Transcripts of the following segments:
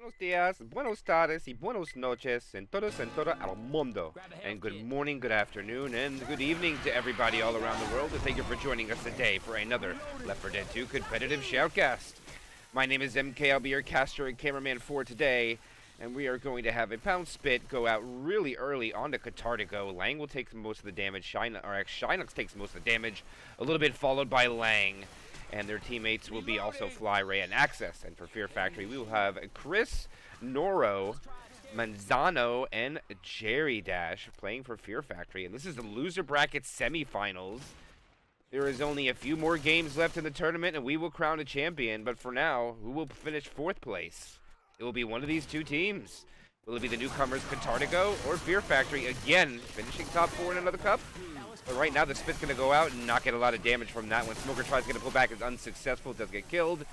Buenos días, buenos tardes, y buenos noches, and todos en todo el mundo. And good morning, good afternoon, and good evening to everybody all around the world. And thank you for joining us today for another Left 4 Dead 2 competitive shoutcast. My name is MK. I'll be your caster and cameraman for today. And we are going to have a pound spit go out really early onto Katartico. Lang will take most of the damage. Shynox takes most of the damage. A little bit followed by Lang. And their teammates will be also Fly, Ray, and Axis. And for Fear Factory, we will have Chris, Noro, Manzano, and Jerry Dash playing for Fear Factory. And this is the loser bracket semifinals. There is only a few more games left in the tournament, and we will crown a champion. But for now, who will finish 4th place? It will be one of these two teams. Will it be the newcomers Katartico or Fear Factory again, finishing top 4 in another cup? But right now, the spit's going to go out and not get a lot of damage from that. When Smoker tries to get a pull back, it's unsuccessful, does get killed.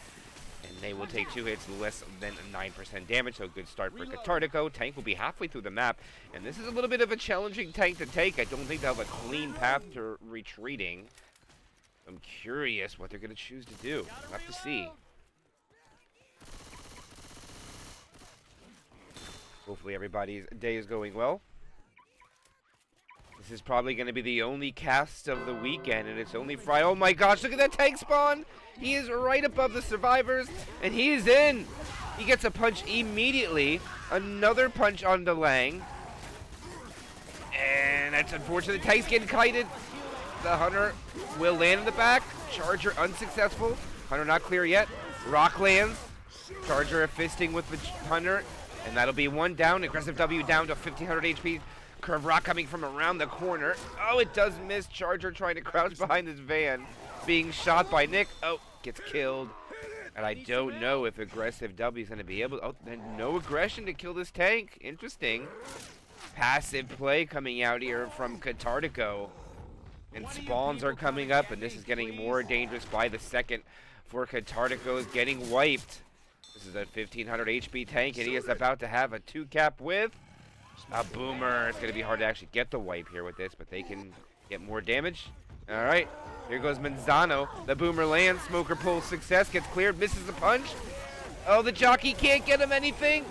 And they will take 2 hits, less than 9% damage, so a good start for Katartico. Tank will be halfway through the map, and this is a little bit of a challenging tank to take. I don't think they'll have a clean path to retreating. I'm curious what they're going to choose to do. We'll have to see. Hopefully everybody's day is going well. This is probably going to be the only cast of the weekend, and it's only Friday. Oh my gosh, look at that tank spawn! He is right above the survivors, and he is in! He gets a punch immediately. Another punch on the Lang. And that's unfortunate. The tank's getting kited. The Hunter will land in the back. Charger unsuccessful. Hunter not clear yet. Rock lands. Charger fisting with the Hunter. And that'll be one down. Aggressive W down to 1500 HP. Curve Rock coming from around the corner. Oh, it does miss. Charger trying to crouch behind this van. Being shot by Nick. Oh, gets killed. And I don't know if Aggressive W is going to be able to... Oh, then no aggression to kill this tank. Interesting. Passive play coming out here from Katartico. And spawns are coming up, and this is getting more dangerous by the second for Katartico is getting wiped. This is a 1500 HP tank, and he is about to have a 2-cap with a Boomer. It's going to be hard to actually get the wipe here with this, but they can get more damage. All right, here goes Manzano. The Boomer lands. Smoker pulls success, gets cleared, misses the punch. Oh, the jockey can't get him anything.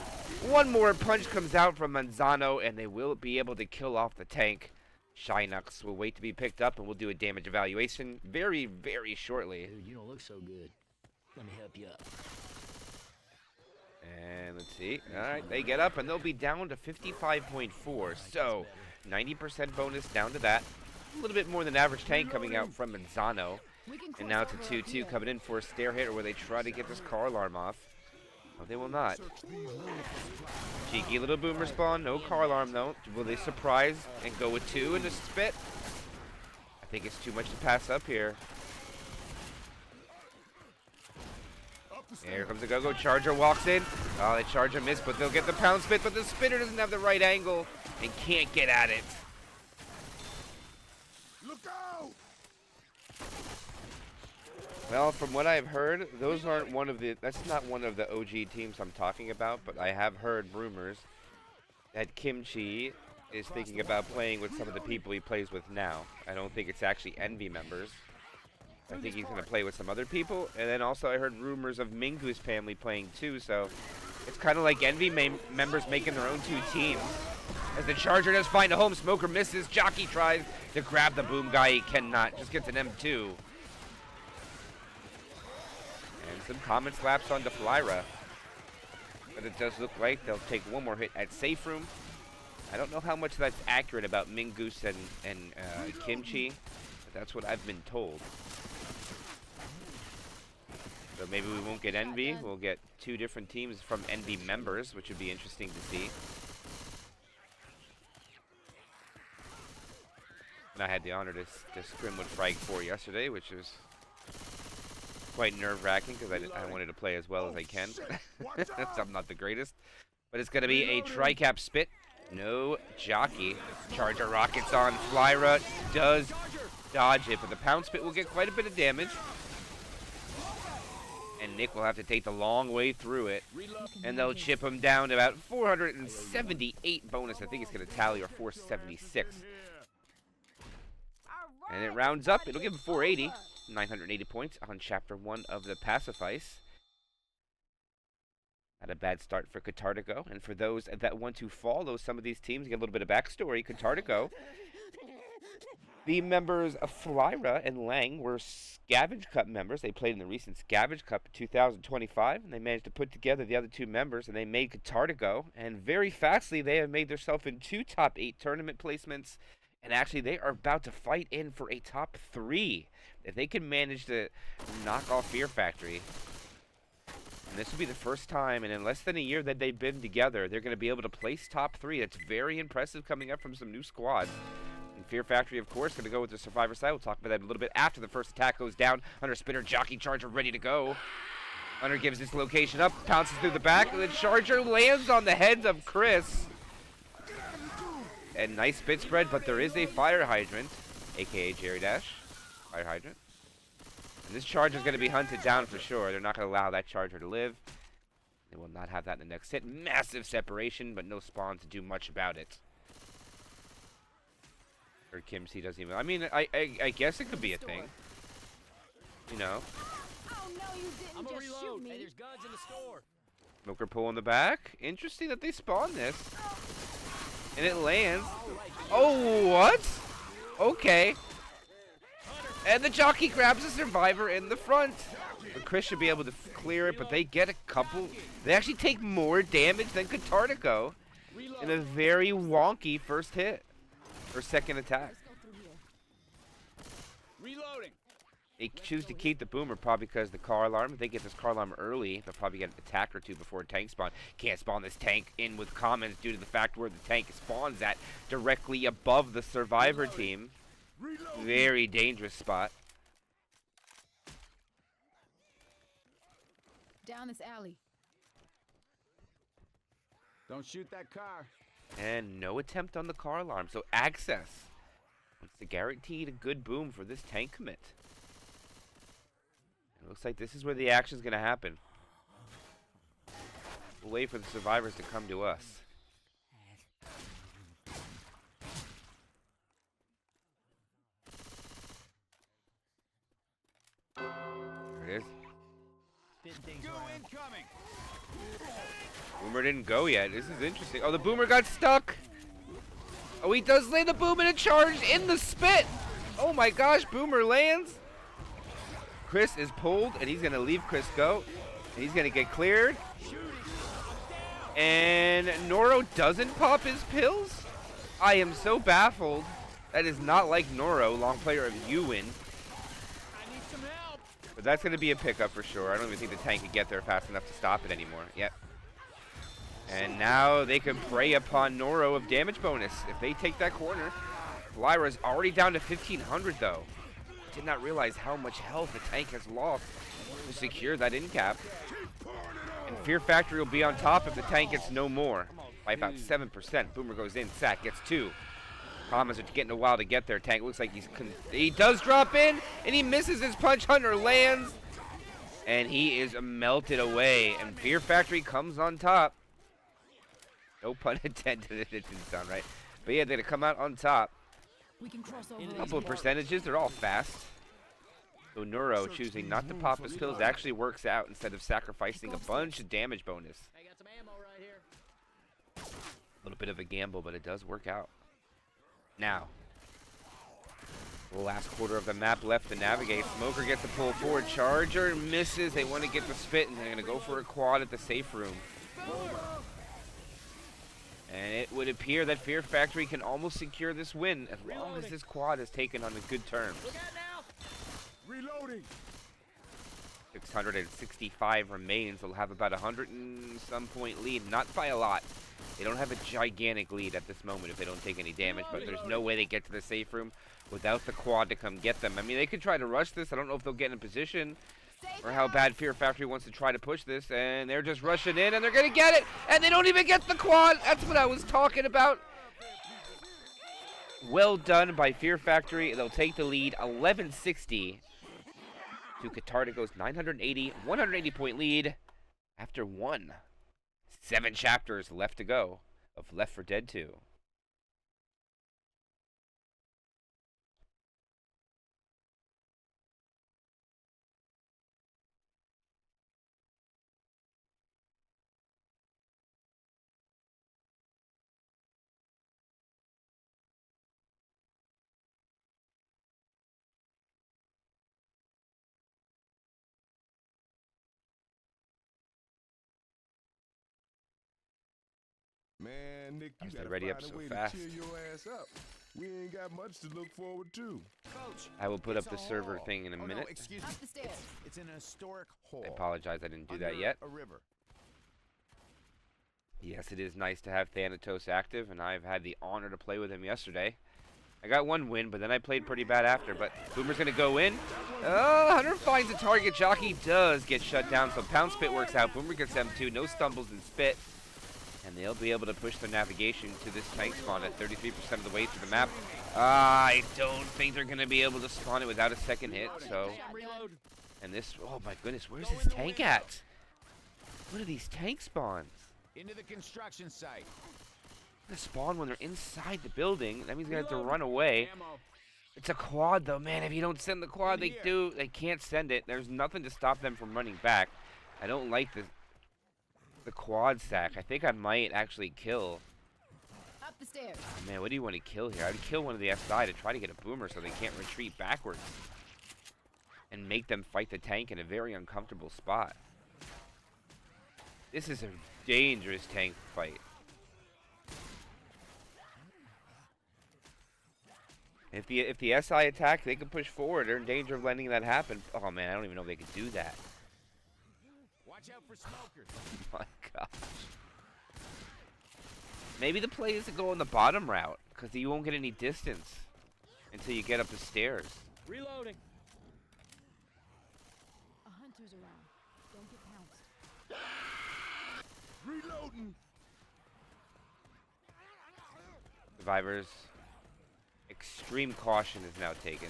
One more punch comes out from Manzano, and they will be able to kill off the tank. Shynox will wait to be picked up, and we'll do a damage evaluation very, very shortly. Dude, you don't look so good. Let me help you up. And let's see. All right, they get up, and they'll be down to 55.4. So, 90% bonus down to that. A little bit more than average tank coming out from Manzano. And now it's a 2-2 coming in for a stair hit, or where they try to get this car alarm off. No, they will not. Cheeky little Boomer spawn. No car alarm, though. Will they surprise and go with 2 in the spit? I think it's too much to pass up here. Here comes the go-go. Charger walks in. Oh, the Charger missed, but they'll get the pound spit, but the spitter doesn't have the right angle and can't get at it. Look out! Well, from what I've heard, those aren't one of the... That's not one of the OG teams I'm talking about, but I have heard rumors that Kimchi is thinking about playing with some of the people he plays with now. I don't think it's actually Envy members. I think he's going to play with some other people. And then also I heard rumors of Mingu's family playing too, so it's kind of like Envy members making their own 2 teams. As the Charger does find a home, Smoker misses. Jockey tries to grab the Boom guy. He cannot. Just gets an M2. And some common slaps onto Flyra. But it does look like they'll take one more hit at Safe Room. I don't know how much that's accurate about Mingus and Kimchi, but that's what I've been told. So maybe we won't get Envy. We'll get 2 different teams from Envy members, which would be interesting to see. And I had the honor to scrim with Frag 4 yesterday, which was quite nerve-wracking because I wanted to play as well as I can. I'm not the greatest. But it's going to be a tri-cap spit. No jockey. Charger rockets on. Flyra does dodge it, but the pound spit will get quite a bit of damage. And Nick will have to take the long way through it. And they'll chip him down to about 478 bonus. I think it's going to tally, or 476. And it rounds up. It'll give him 480. 980 points on Chapter 1 of the Passifice. Not a bad start for Katartico. And for those that want to follow some of these teams, get a little bit of backstory. Katartico, the members of Flyra and Lang were Scavenge Cup members. They played in the recent Scavenge Cup in 2025, and they managed to put together the other two members, and they made Katartico. And very fastly, they have made themselves in 2 top 8 tournament placements. And actually, they are about to fight in for a top 3. If they can manage to knock off Fear Factory, and this will be the first time, and in less than a year that they've been together, they're going to be able to place top 3. That's very impressive coming up from some new squads. And Fear Factory, of course, going to go with the Survivor side. We'll talk about that a little bit after the first attack goes down. Hunter Spinner, Jockey Charger ready to go. Hunter gives his location up, pounces through the back, and the Charger lands on the heads of Chris. And nice bit spread, but there is a Fire Hydrant, a.k.a. Jerry Dash. Fire Hydrant. And this Charger is going to be hunted down for sure. They're not going to allow that Charger to live. They will not have that in the next hit. Massive separation, but no spawn to do much about it. Or Kim C doesn't even... I mean, I guess it could be a thing. You know. Oh, no, you didn't. I'm gonna Just reload. shoot me. Hey, there's guns in the store. Smoker pull in the back. Interesting that they spawn this. And it lands. Oh, what? Okay. And the jockey grabs a survivor in the front. But Chris should be able to clear it, but they get a couple. They actually take more damage than Katartico in a very wonky first hit. Or second attack. Reloading. They choose to keep the boomer probably because the car alarm. If they get this car alarm early, they'll probably get an attack or two before a tank spawn. Can't spawn this tank in with commons due to the fact where the tank spawns at directly above the survivor team. Very dangerous spot. Down this alley. Don't shoot that car. And no attempt on the car alarm. So access. It's the guaranteed a good boom for this tank commit. It looks like this is where the action's going to happen. We'll wait for the survivors to come to us. There it is. Go incoming. Boomer didn't go yet. This is interesting. Oh, the boomer got stuck. Oh, he does lay the boom in a charge in the spit. Oh my gosh, boomer lands. Chris is pulled, and he's going to leave Chris go. And he's going to get cleared. And Noro doesn't pop his pills? I am so baffled. That is not like Noro, long player of Ewan. I need some help. But that's going to be a pickup for sure. I don't even think the tank can get there fast enough to stop it anymore. Yep. And now they can prey upon Noro of damage bonus if they take that corner. Lyra's already down to 1,500 though. Did not realize how much health the tank has lost to secure that end cap. And Fear Factory will be on top if the tank gets no more by about 7%. Boomer goes in, Sack gets 2. Thomas are getting a while to get there. Tank looks like he does drop in, and he misses his punch. Hunter lands, and he is melted away. And Fear Factory comes on top. No pun intended. It didn't sound right. But yeah, they're gonna come out on top. We can cross over. A couple of percentages, they're all fast. So Neuro choosing not to pop his pills actually works out instead of sacrificing a bunch of damage bonus. I got some ammo right here. A little bit of a gamble, but it does work out. Now, the last quarter of the map left to navigate. Smoker gets a pull forward. Charger misses. They want to get the spit, and they're going to go for a quad at the safe room. And it would appear that Fear Factory can almost secure this win as long as this quad is taken on a good terms. Look out now. Reloading. 665 remains. They'll have about 100 and some point lead. Not by a lot. They don't have a gigantic lead at this moment if they don't take any damage, but there's no way they get to the safe room without the quad to come get them. I mean, they could try to rush this. I don't know if they'll get in position or how bad Fear Factory wants to try to push this, and they're just rushing in, and they're going to get it, and they don't even get the quad. That's what I was talking about. Well done by Fear Factory. They'll take the lead 1160 to Katartico's 980, 180 point lead after 7 chapters left to go of Left 4 Dead 2. Man, Nick, you As they gotta ready up find so a way fast. to cheer your ass up. We ain't got much to look forward to. Coach, I will put up it's the a server hall. thing in a Oh, minute. No, excuse me. Up the stairs. It's an historic hall. I apologize, I didn't do that under yet. A river. Yes, it is nice to have Thanatos active, and I've had the honor to play with him yesterday. I got one win, but then I played pretty bad after. But Boomer's going to go in. Oh, Hunter finds a target. Jockey does get shut down, so Pound Spit works out. Boomer gets M2, no stumbles and spit. And they'll be able to push their navigation to this tank spawn at 33% of the way through the map. I don't think they're going to be able to spawn it without a second hit, so... Reload. And this... Oh my goodness, where's this tank at? What are these tank spawns? Into the construction site. They spawn when they're inside the building. That means they're going to have to run away. Ammo. It's a quad, though, man. If you don't send the quad, they can't send it. There's nothing to stop them from running back. I don't like the quad sack. I think I might actually kill. Up the stairs. Oh, man, what do you want to kill here? I'd kill one of the SI to try to get a boomer so they can't retreat backwards. And make them fight the tank in a very uncomfortable spot. This is a dangerous tank fight. If the SI attack, they can push forward. They're in danger of letting that happen. Oh man, I don't even know if they could do that. Watch out for smokers. Oh my gosh. Maybe the play is to go on the bottom route, because you won't get any distance until you get up the stairs. Reloading. A hunter's around. Don't get pounced. Reloading. Survivors. Extreme caution is now taken.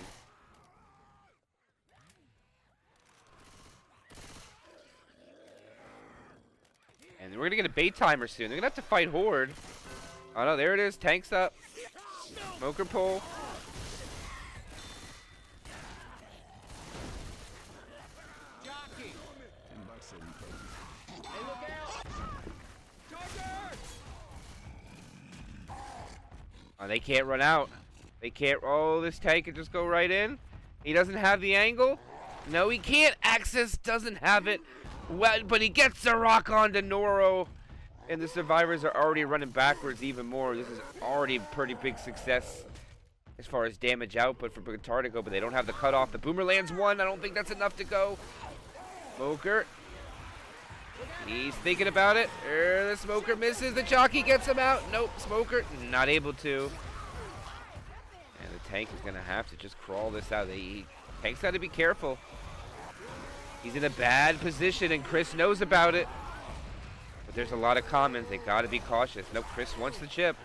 And we're gonna get a bait timer soon. They're gonna have to fight Horde. Oh no, there it is. Tanks up. Smoker pull. Jockey. Hey, look out. Charger. Oh, they can't run out. They can't. Oh, this tank can just go right in. He doesn't have the angle. No, he can't. Access doesn't have it. Well, but he gets the rock onto Noro. And the survivors are already running backwards even more. This is already a pretty big success as far as damage output for Katartico, but they don't have the cutoff. The boomer lands one. I don't think that's enough to go. Smoker. He's thinking about it. The Smoker misses. The jockey gets him out. Nope, Smoker not able to. And the tank is going to have to just crawl this out. Tank's got to be careful. He's in a bad position, and Chris knows about it. But there's a lot of comments. They got to be cautious. Nope, Chris wants the chip.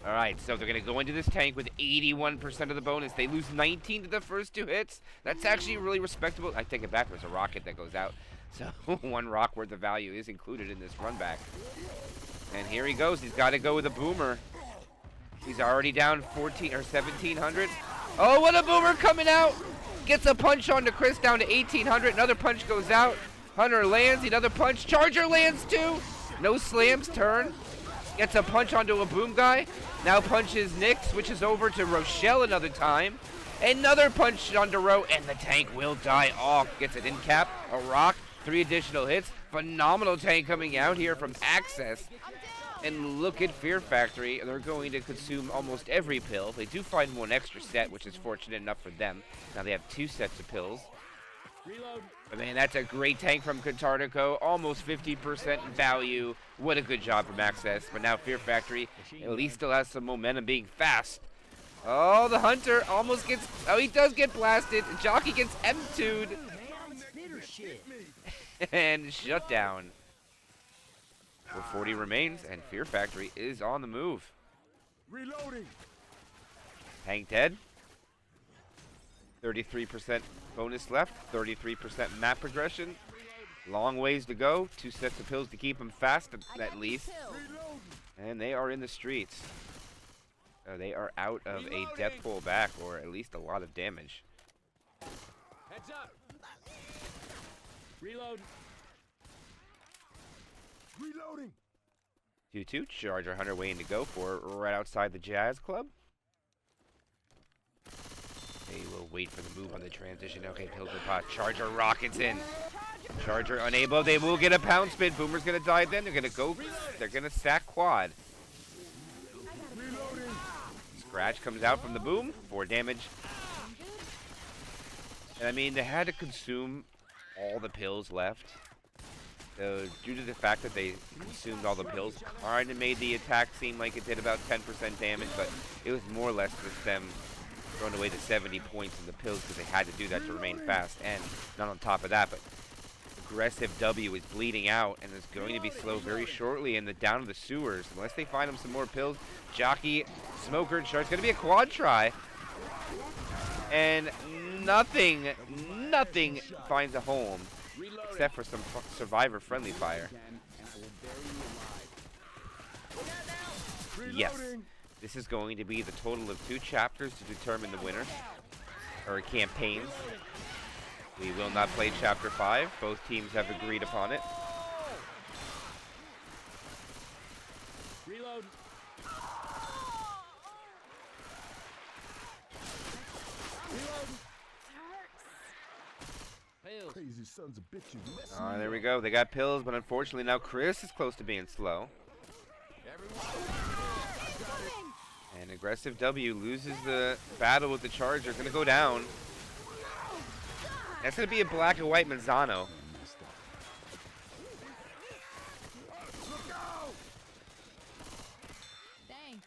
All right, so they're going to go into this tank with 81% of the bonus. They lose 19 to the first two hits. That's actually really respectable. I take it back. There's a rocket that goes out. So one rock worth of value is included in this run back. And here he goes. He's got to go with a boomer. He's already down 14 or 1,700. Oh, what a boomer coming out. Gets a punch onto Chris down to 1,800. Another punch goes out. Hunter lands. Another punch. Charger lands too. No slams. Turn. Gets a punch onto a boom guy. Now punches Nick. Switches over to Rochelle another time. Another punch onto Ro. And the tank will die off. Gets an in cap. A rock. 3 additional hits. Phenomenal tank coming out here from Access. And look at Fear Factory. They're going to consume almost every pill. They do find one extra set, which is fortunate enough for them. Now they have 2 sets of pills. Reload. But man, that's a great tank from Katartico. Almost 50% value. What a good job from Access. But now Fear Factory at least still has some momentum being fast. Oh, the Hunter almost gets... Oh, he does get blasted. Jockey gets M2'd. And shut down. 440 remains, and Fear Factory is on the move. Reloading. Tank dead. 33% bonus left. 33% map progression. Long ways to go. 2 sets of pills to keep them fast, at least. And they are in the streets. They are out of a death pull back, or at least a lot of damage. Heads up. Reload. Reloading. 2-2. Charger Hunter waiting to go for it right outside the Jazz Club. They will wait for the move on the transition. Okay, pills are pot. Charger rockets in. Charger unable. They will get a pound spin. Boomer's gonna die then. They're gonna go. They're gonna sack quad. Scratch comes out from the boom. 4 damage. And I mean, they had to consume all the pills left. So due to the fact that they consumed all the pills, kind of made the attack seem like it did about 10% damage, but it was more or less just them throwing away the 70 points in the pills because they had to do that to remain fast. And not on top of that, but aggressive W is bleeding out and is going to be slow very shortly in the down of the sewers. Unless they find him some more pills. Jockey, Smoker, and Shark's going to be a quad try. And nothing finds a home except for some survivor-friendly fire. Yes, this is going to be the total of 2 chapters to determine the winner, or campaigns. We will not play Chapter 5. Both teams have agreed upon it. Reload. Pills. Crazy sons of bitches. Oh, there we go. They got pills, but unfortunately now Chris is close to being slow. And aggressive W loses the battle with the Charger. Gonna go down. That's gonna be a black and white Manzano. Thanks.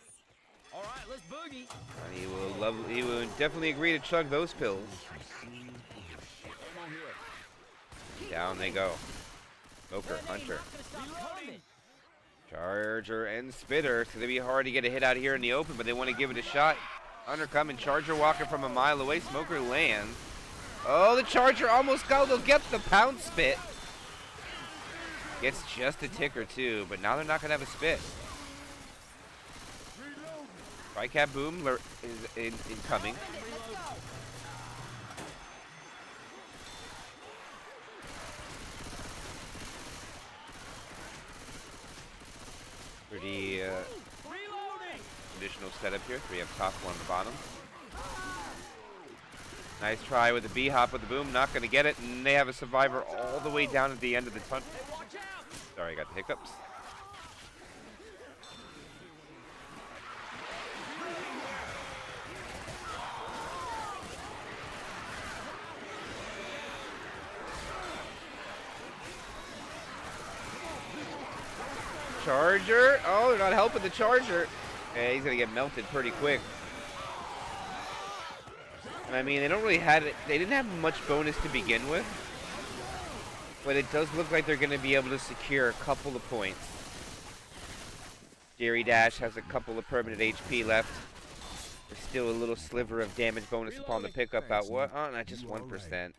All right, let's boogie. And he will definitely agree to chug those pills. Down they go. Smoker, Hunter. Charger and Spitter. It's gonna be hard to get a hit out here in the open, but they want to give it a shot. Hunter coming. Charger walking from a mile away. Smoker lands. Oh, the Charger almost got. They'll get the pound spit. Gets just a tick or two, but now they're not gonna have a spit. Tricap boom is incoming. Pretty traditional setup here. 3 up top, 1 on the bottom. Nice try with the B-hop with the boom. Not going to get it. And they have a survivor all the way down at the end of the tunnel. Sorry, I got the hiccups. Charger. Oh, they're not helping the Charger. Yeah, he's going to get melted pretty quick. And I mean, they don't really have it. They didn't have much bonus to begin with. But it does look like they're going to be able to secure a couple of points. Jerry Dash has a couple of permanent HP left. There's still a little sliver of damage bonus upon the pickup out. What? Oh, not just 1%.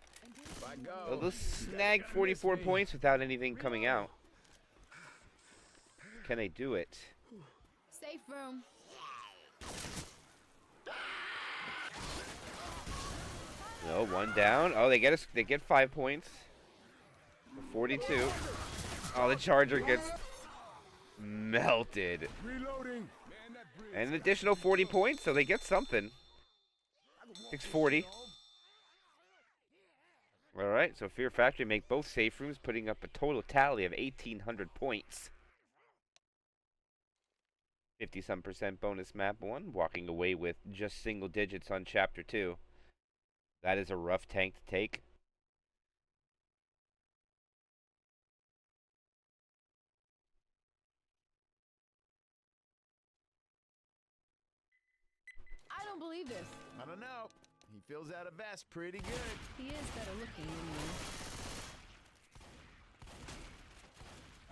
So they'll snag 44 points without anything coming out. Can they do it? Safe room. No, 1 down. Oh, they get 5 points. 42. Oh, the Charger gets melted. And an additional 40 points, so they get something. 640. All right, so Fear Factory make both safe rooms, putting up a total tally of 1,800 points. 50-some% bonus map 1, walking away with just single digits on Chapter 2. That is a rough tank to take. I don't believe this. I don't know. He fills out a vest pretty good. He is better looking than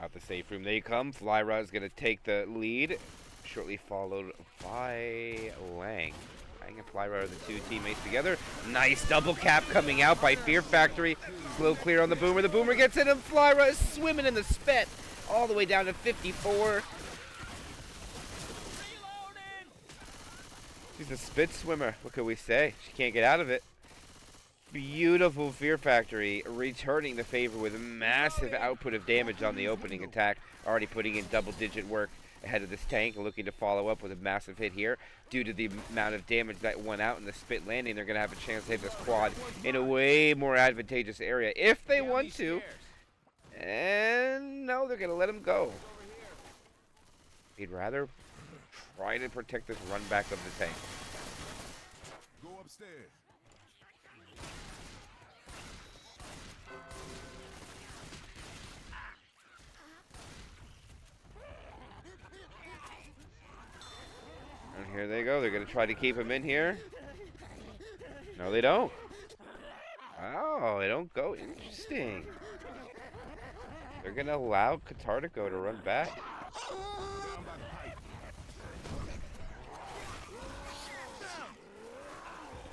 you. Out the safe room they come. Flyra is going to take the lead, shortly followed by Lang. Lang and Flyra are the 2 teammates together. Nice double cap coming out by Fear Factory. Slow clear on the Boomer. The Boomer gets in and Flyra is swimming in the spit all the way down to 54. She's a spit swimmer. What can we say? She can't get out of it. Beautiful Fear Factory returning the favor with a massive output of damage on the opening attack. Already putting in double-digit work ahead of this tank, looking to follow up with a massive hit here. Due to the amount of damage that went out in the spit landing, they're going to have a chance to hit this quad in a way more advantageous area if they want to. And no, they're going to let him go. He'd rather try to protect this run back of the tank. Go upstairs. And here they go. They're going to try to keep him in here. No, they don't. Oh, they don't go. Interesting. They're going to allow Katartico to run back.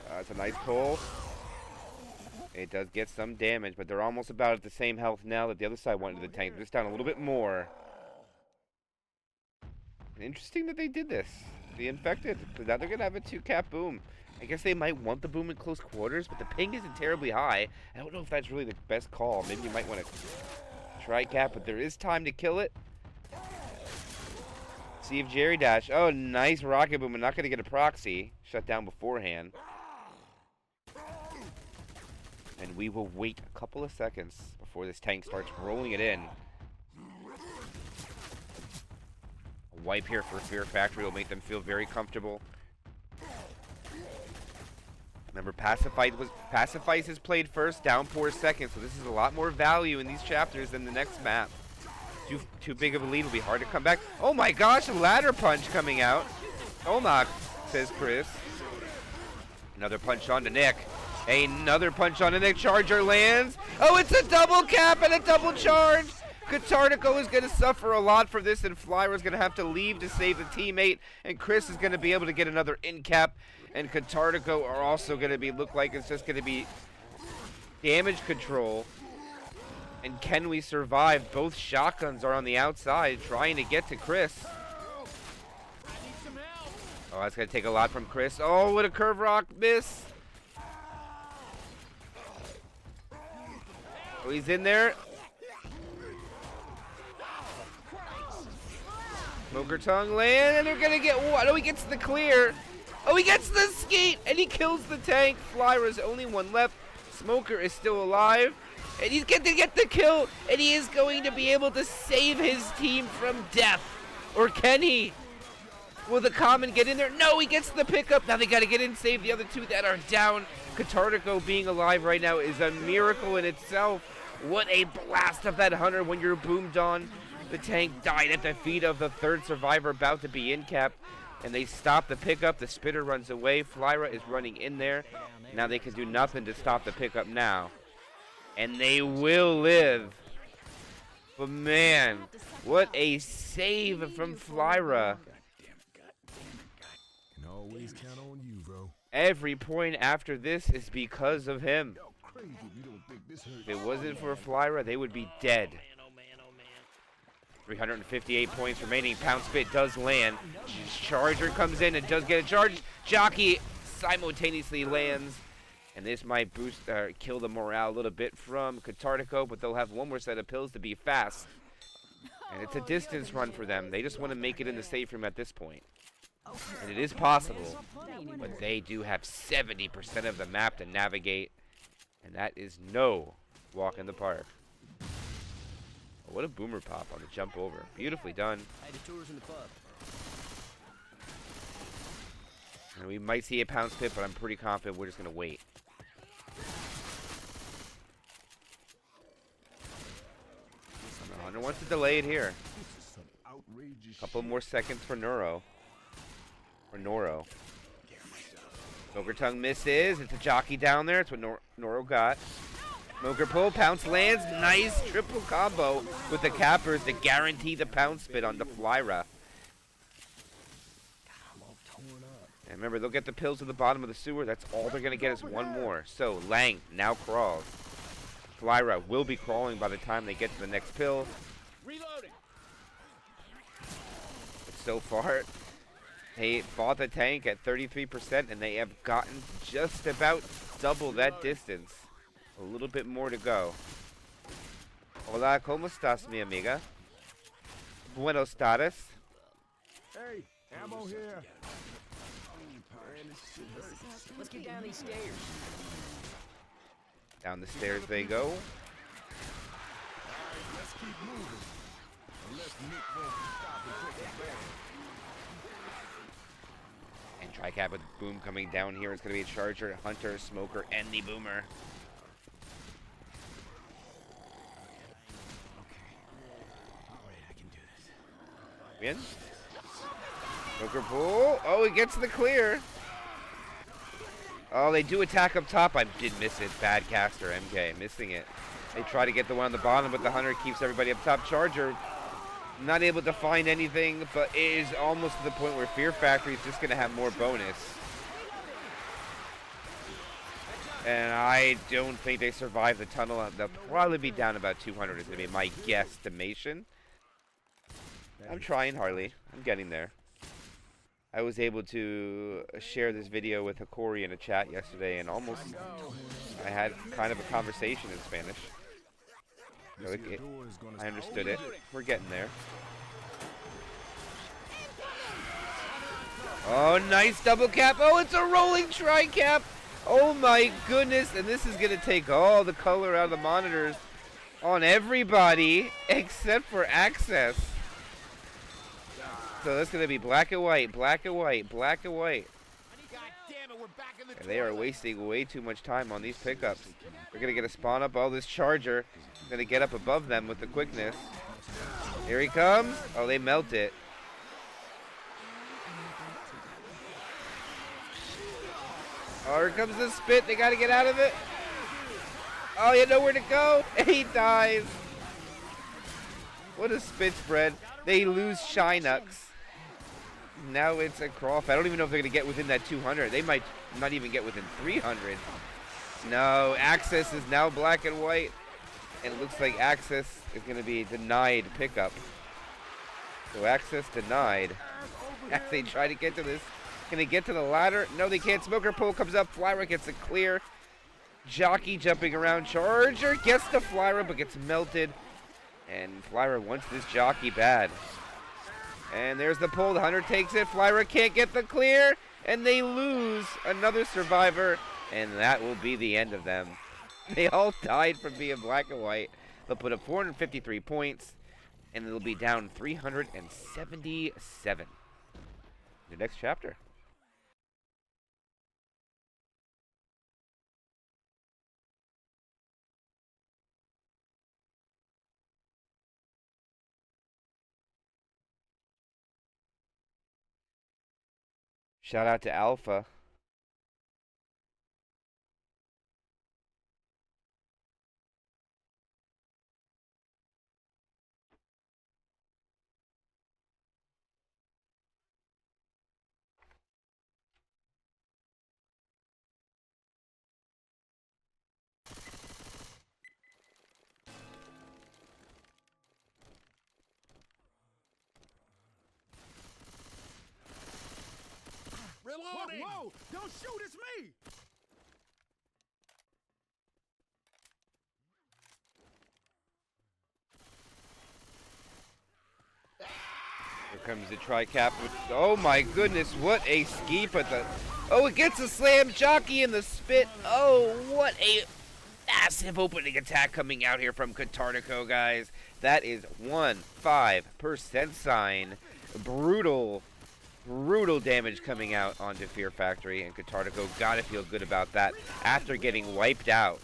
That's a nice pull. It does get some damage, but they're almost about at the same health now that the other side went into the tank. They're just down a little bit more. Interesting that they did this. The infected. Now they're going to have a 2-cap boom. I guess they might want the boom in close quarters, but the ping isn't terribly high. I don't know if that's really the best call. Maybe you might want to try cap, but there is time to kill it. See if Jerry Dash. Oh, nice rocket boom. I'm not going to get a proxy. Shut down beforehand. And we will wait a couple of seconds before this tank starts rolling it in. A wipe here for Fear Factory will make them feel very comfortable. Remember, Passifice is played first, Downpour second, so this is a lot more value in these chapters than the next map. Too big of a lead will be hard to come back. Oh my gosh, a ladder punch coming out. Omak, says Chris. Another punch on to Nick. Another punch on to Nick. Charger lands. Oh, it's a double cap and a double charge. Katartico is going to suffer a lot for this, and Flyer is going to have to leave to save the teammate, and Chris is going to be able to get another in cap, and Katartico are also going to look like it's just going to be damage control. And can we survive? Both shotguns are on the outside trying to get to Chris. Oh, that's going to take a lot from Chris. Oh, what a curve rock miss. Oh, he's in there. Smoker tongue land, and they're going to get what? Oh, he gets the clear. Oh, he gets the skeet, and he kills the tank. Flyra's only one left. Smoker is still alive. And he's going to get the kill, and he is going to be able to save his team from death. Or can he? Will the Common get in there? No, he gets the pickup. Now they got to get in and save the other two that are down. Katartico being alive right now is a miracle in itself. What a blast of that Hunter when you're boomed on. The tank died at the feet of the third survivor about to be in cap. And they stop the pickup. The spitter runs away. Flyra is running in there. Now they can do nothing to stop the pickup now. And they will live. But man, what a save from Flyra. Can always count on you, bro. Every point after this is because of him. Crazy if you don't think this hurts. If it wasn't for Flyra, they would be dead. 358 points remaining. Pound Spit does land. Charger comes in and does get a charge. Jockey simultaneously lands. And this might boost, kill the morale a little bit from Katartico, but they'll have one more set of pills to be fast. And it's a distance run for them. They just want to make it in the safe room at this point. And it is possible, but they do have 70% of the map to navigate. And that is no walk in the park. What a boomer pop on the jump over. Beautifully done. And we might see a Pound Spit, but I'm pretty confident we're just going to wait. Hunter wants to delay it here. A couple more seconds for Noro. Or Noro. Smoker tongue misses. It's a jockey down there. It's what Noro got. Smoker pull. Pounce lands. Nice triple combo with the cappers to guarantee the Pound Spit on the Flyra. And remember, they'll get the pills to the bottom of the sewer. That's all they're going to get is one more. So, Lang now crawls. Flyra will be crawling by the time they get to the next pill. Reloading. But so far, they bought the tank at 33%, and they have gotten just about double that distance. A little bit more to go. Hola, ¿cómo estás, mi amiga? Buenos tardes. Hey, ammo here. Man, this shit hurts. Let's get down these stairs. Down the stairs they go. Alright, let's keep moving. Unless Nick won't stop and take us back. And Tricap with Boom coming down here. It's going to be a Charger, Hunter, Smoker, and the Boomer. Alright, I can do this. Win. Smoker pull. Oh, he gets the clear. Oh, they do attack up top. I did miss it. Bad caster, MK. Missing it. They try to get the one on the bottom, but the Hunter keeps everybody up top. Charger not able to find anything, but is almost to the point where Fear Factory is just going to have more bonus. And I don't think they survive the tunnel. They'll probably be down about 200 is going to be my guesstimation. I'm trying, Harley. I'm getting there. I was able to share this video with Hikori in a chat yesterday, and almost I had kind of a conversation in Spanish. So I understood it. We're getting there. Oh, nice double cap. Oh, it's a rolling tri-cap. Oh my goodness. And this is going to take all the color out of the monitors on everybody except for Access. So that's going to be black and white, black and white, black and white. And they are wasting way too much time on these pickups. They're going to get a spawn up. Oh, this Charger going to get up above them with the quickness. Here he comes. Oh, they melt it. Oh, here comes the spit. They got to get out of it. Oh, you know where to go. He dies. What a spit spread. They lose Shinux. Now it's a Croft. I don't even know if they're going to get within that 200. They might not even get within 300. No, Access is now black and white. And it looks like Access is going to be denied pickup. So Access denied. As they try to get to this. Can they get to the ladder? No, they can't. Smoker pull comes up. Flyra gets it clear. Jockey jumping around. Charger gets the Flyra but gets melted. And Flyra wants this Jockey bad. And there's the pull. The Hunter takes it. Flyra can't get the clear. And they lose another survivor. And that will be the end of them. They all died from being black and white. They'll put up 453 points. And they'll be down 377. The next chapter. Shout out to Alpha. Reloading! Whoa, whoa! Don't shoot, it's me! Here comes the tri-cap. Oh my goodness, what a skeep at the... Oh, it gets a slam. Jockey in the spit. Oh, what a massive opening attack coming out here from Katartico, guys. That is 15% sign. Brutal damage coming out onto Fear Factory, and Katartico gotta feel good about that after getting wiped out.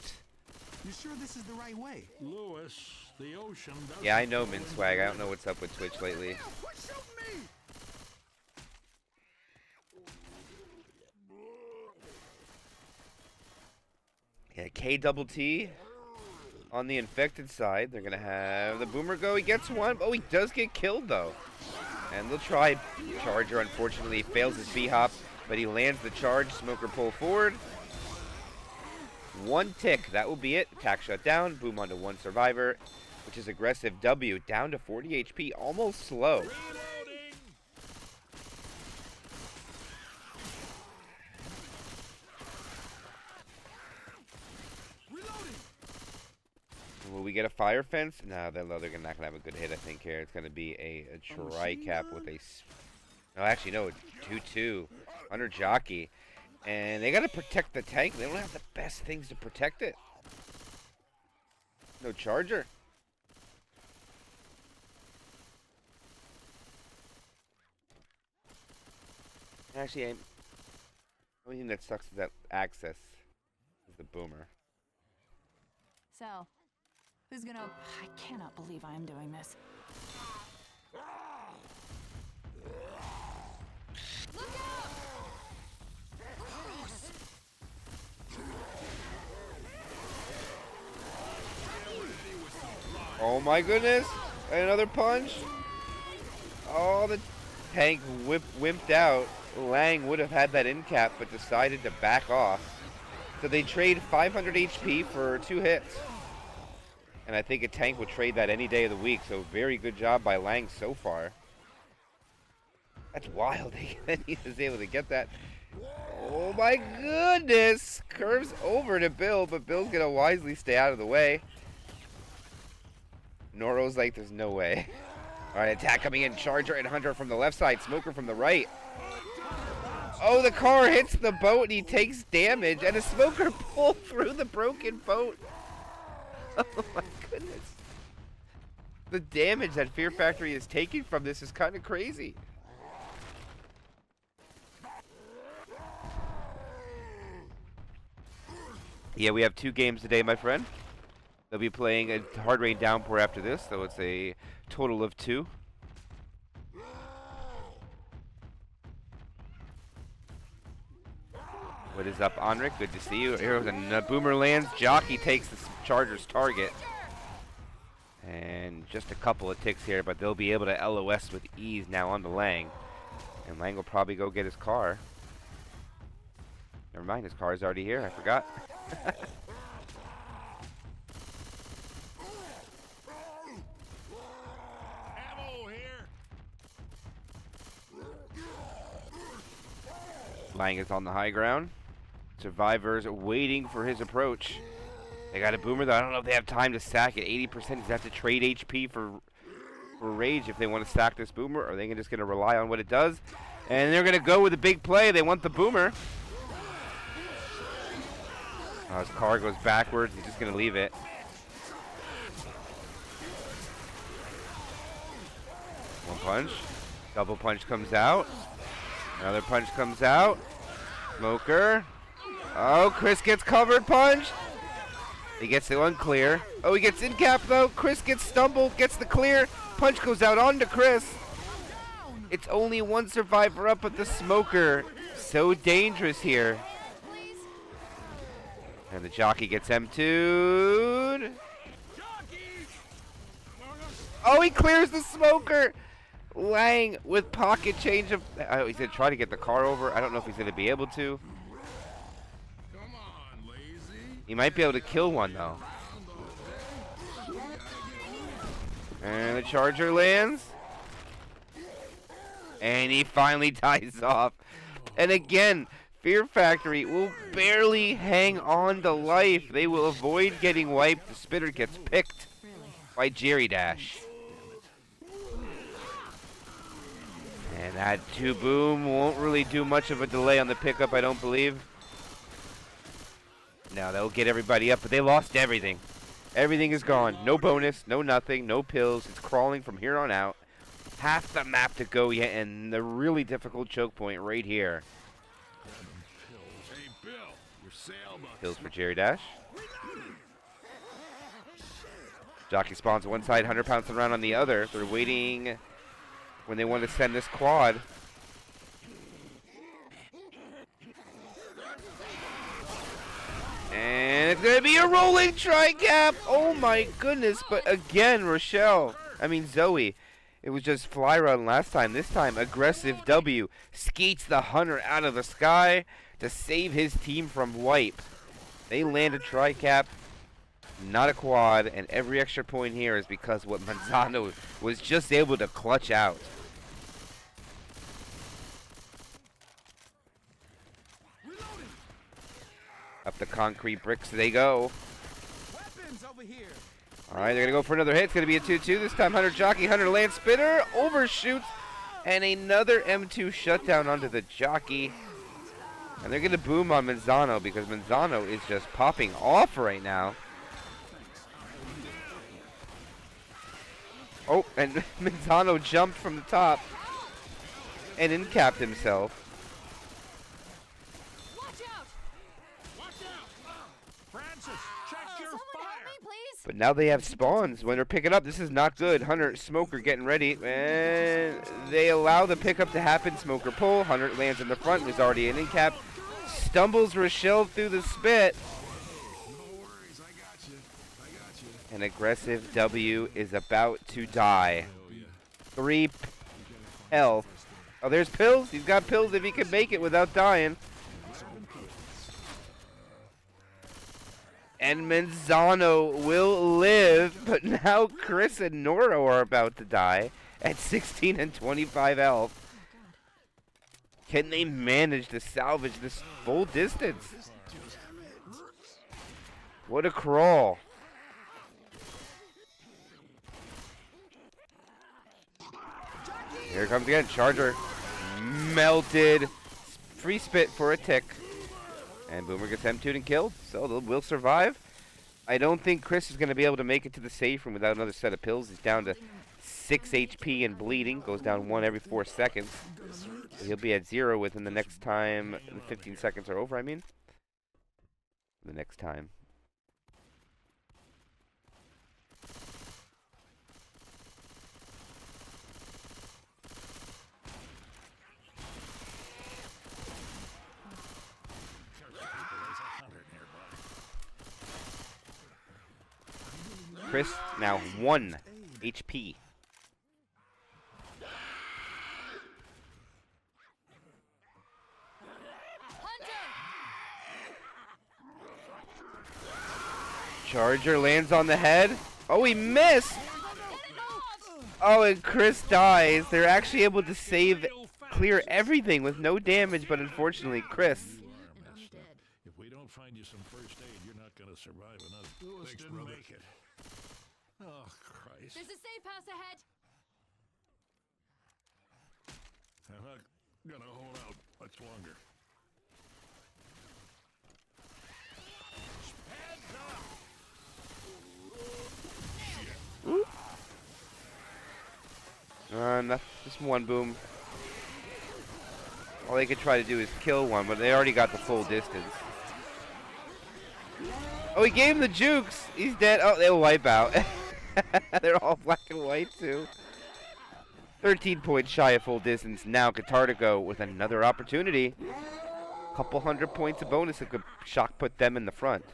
You sure this is the right way? Lewis, the ocean doesn't... Yeah, I know, Minswag. I don't know what's up with Twitch lately. Quit shooting me! Yeah, K double T on the infected side. They're gonna have the Boomer go. He gets one. Oh, he does get killed though. And they'll try. Charger unfortunately fails his B-hop, but he lands the charge. Smoker pull forward. One tick. That will be it. Attack shut down. Boom onto one survivor, which is aggressive W. Down to 40 HP. Almost slow. Will we get a fire fence? No, they're not going to have a good hit, I think, here. It's going to be a tri-cap with a No, actually, no. 2-2. Hunter Jockey. And they got to protect the tank. They don't have the best things to protect it. No charger. Actually, the only thing that sucks is that access is the boomer. So, who's gonna... I cannot believe I am doing this. Oh my goodness! Another punch! Oh, the tank wimped out. Lang would have had that in cap, but decided to back off. So they trade 500 HP for 2 hits. And I think a tank would trade that any day of the week, so very good job by Lang so far. That's wild. He was able to get that. Oh my goodness! Curves over to Bill, but Bill's gonna wisely stay out of the way. Noro's like, there's no way. Alright, attack coming in. Charger and Hunter from the left side. Smoker from the right. Oh, the car hits the boat and he takes damage. And a Smoker pulled through the broken boat. Oh my goodness. The damage that Fear Factory is taking from this is kind of crazy. Yeah, we have 2 games today, my friend. They'll be playing a Hard Rain Downpour after this, so it's a total of 2. What is up, Enric? Good to see you. Here the boomer lands. Jockey takes the Charger's target. And just a couple of ticks here, but they'll be able to LOS with ease now on the Lang. And Lang will probably go get his car. Never mind, his car is already here. I forgot. Lang is on the high ground. Survivors waiting for his approach. They got a boomer though. I don't know if they have time to stack it. 80%. Does have to trade HP for rage if they want to stack this boomer, or are they just going to rely on what it does? And they're going to go with a big play. They want the boomer. Oh, his car goes backwards. He's just going to leave it. One punch. Double punch comes out. Another punch comes out. Smoker. Oh, Chris gets covered punch. He gets the one clear. Oh, he gets in cap though. Chris gets stumbled, gets the clear. Punch goes out onto Chris. It's only one survivor up, but the Smoker so dangerous here. And the Jockey gets M2'd. Oh, he clears the Smoker. Lang with pocket change of... he's going to try to get the car over. I don't know if he's going to be able to. Come on, lazy. He might be able to kill one, though. And the Charger lands. And he finally dies off. And again, Fear Factory will barely hang on to life. They will avoid getting wiped. The Spitter gets picked by Jerry Dash. And that 2 boom won't really do much of a delay on the pickup, I don't believe. No, they'll get everybody up, but they lost everything. Everything is gone. No bonus, no nothing, no pills. It's crawling from here on out. Half the map to go yet, and the really difficult choke point right here. Hey, Bill, your sailboat. Pills for Jerry Dash. Jockey spawns one side, 100 pouncing around on the other. They're waiting when they want to send this quad. And it's going to be a rolling tri-cap. Oh my goodness. But again, Zoe. It was just fly run last time. This time, aggressive W. Skeets the Hunter out of the sky to save his team from wipe. They land a tri-cap, not a quad. And every extra point here is because what Manzano was just able to clutch out. Up the concrete bricks they go. All right, they're going to go for another hit. It's going to be a 2-2. This time, Hunter Jockey. Hunter lands spinner. Overshoots And another M2 shutdown onto the jockey. And they're going to boom on Manzano because Manzano is just popping off right now. Oh, and Manzano jumped from the top and in-capped himself. Watch out! Watch out! Francis, check your Someone fire! help me, please. But now they have spawns when they're picking up. This is not good. Hunter, Smoker getting ready. And they allow the pickup to happen. Smoker pull. Hunter lands in the front. Was already an in-cap. Stumbles Rochelle through the spit. No worries, I got you. I got you. An aggressive W is about to die. 3 health. Oh, there's pills. He's got pills if he can make it without dying. And Manzano will live, but now Chris and Noro are about to die at 16 and 25 health. Can they manage to salvage this full distance? What a crawl. Here it comes again. Charger melted. Free spit for a tick. And Boomer gets M2'd and killed. So they will survive. I don't think Chris is going to be able to make it to the safe room without another set of pills. He's down to 6 HP and bleeding. Goes down 1 every 4 seconds. He'll be at 0 within the next time the 15 seconds are over, I mean. The next time. Chris now 1 HP. Charger lands on the head. Oh, he missed. Oh, and Chris dies. They're actually able to save, clear everything with no damage, but unfortunately, Chris. If we don't find you some first aid, you're not going to survive another. Lewis didn't make it. Oh, Christ. There's a safe house ahead. I'm not going to hold out much longer. Just one boom. All they could try to do is kill one, but they already got the full distance. Oh, he gave him the jukes. He's dead. Oh, they'll wipe out. They're all black and white, too. 13 points shy of full distance. Now Katartico with another opportunity. Couple 100 points of bonus that could shock put them in the front.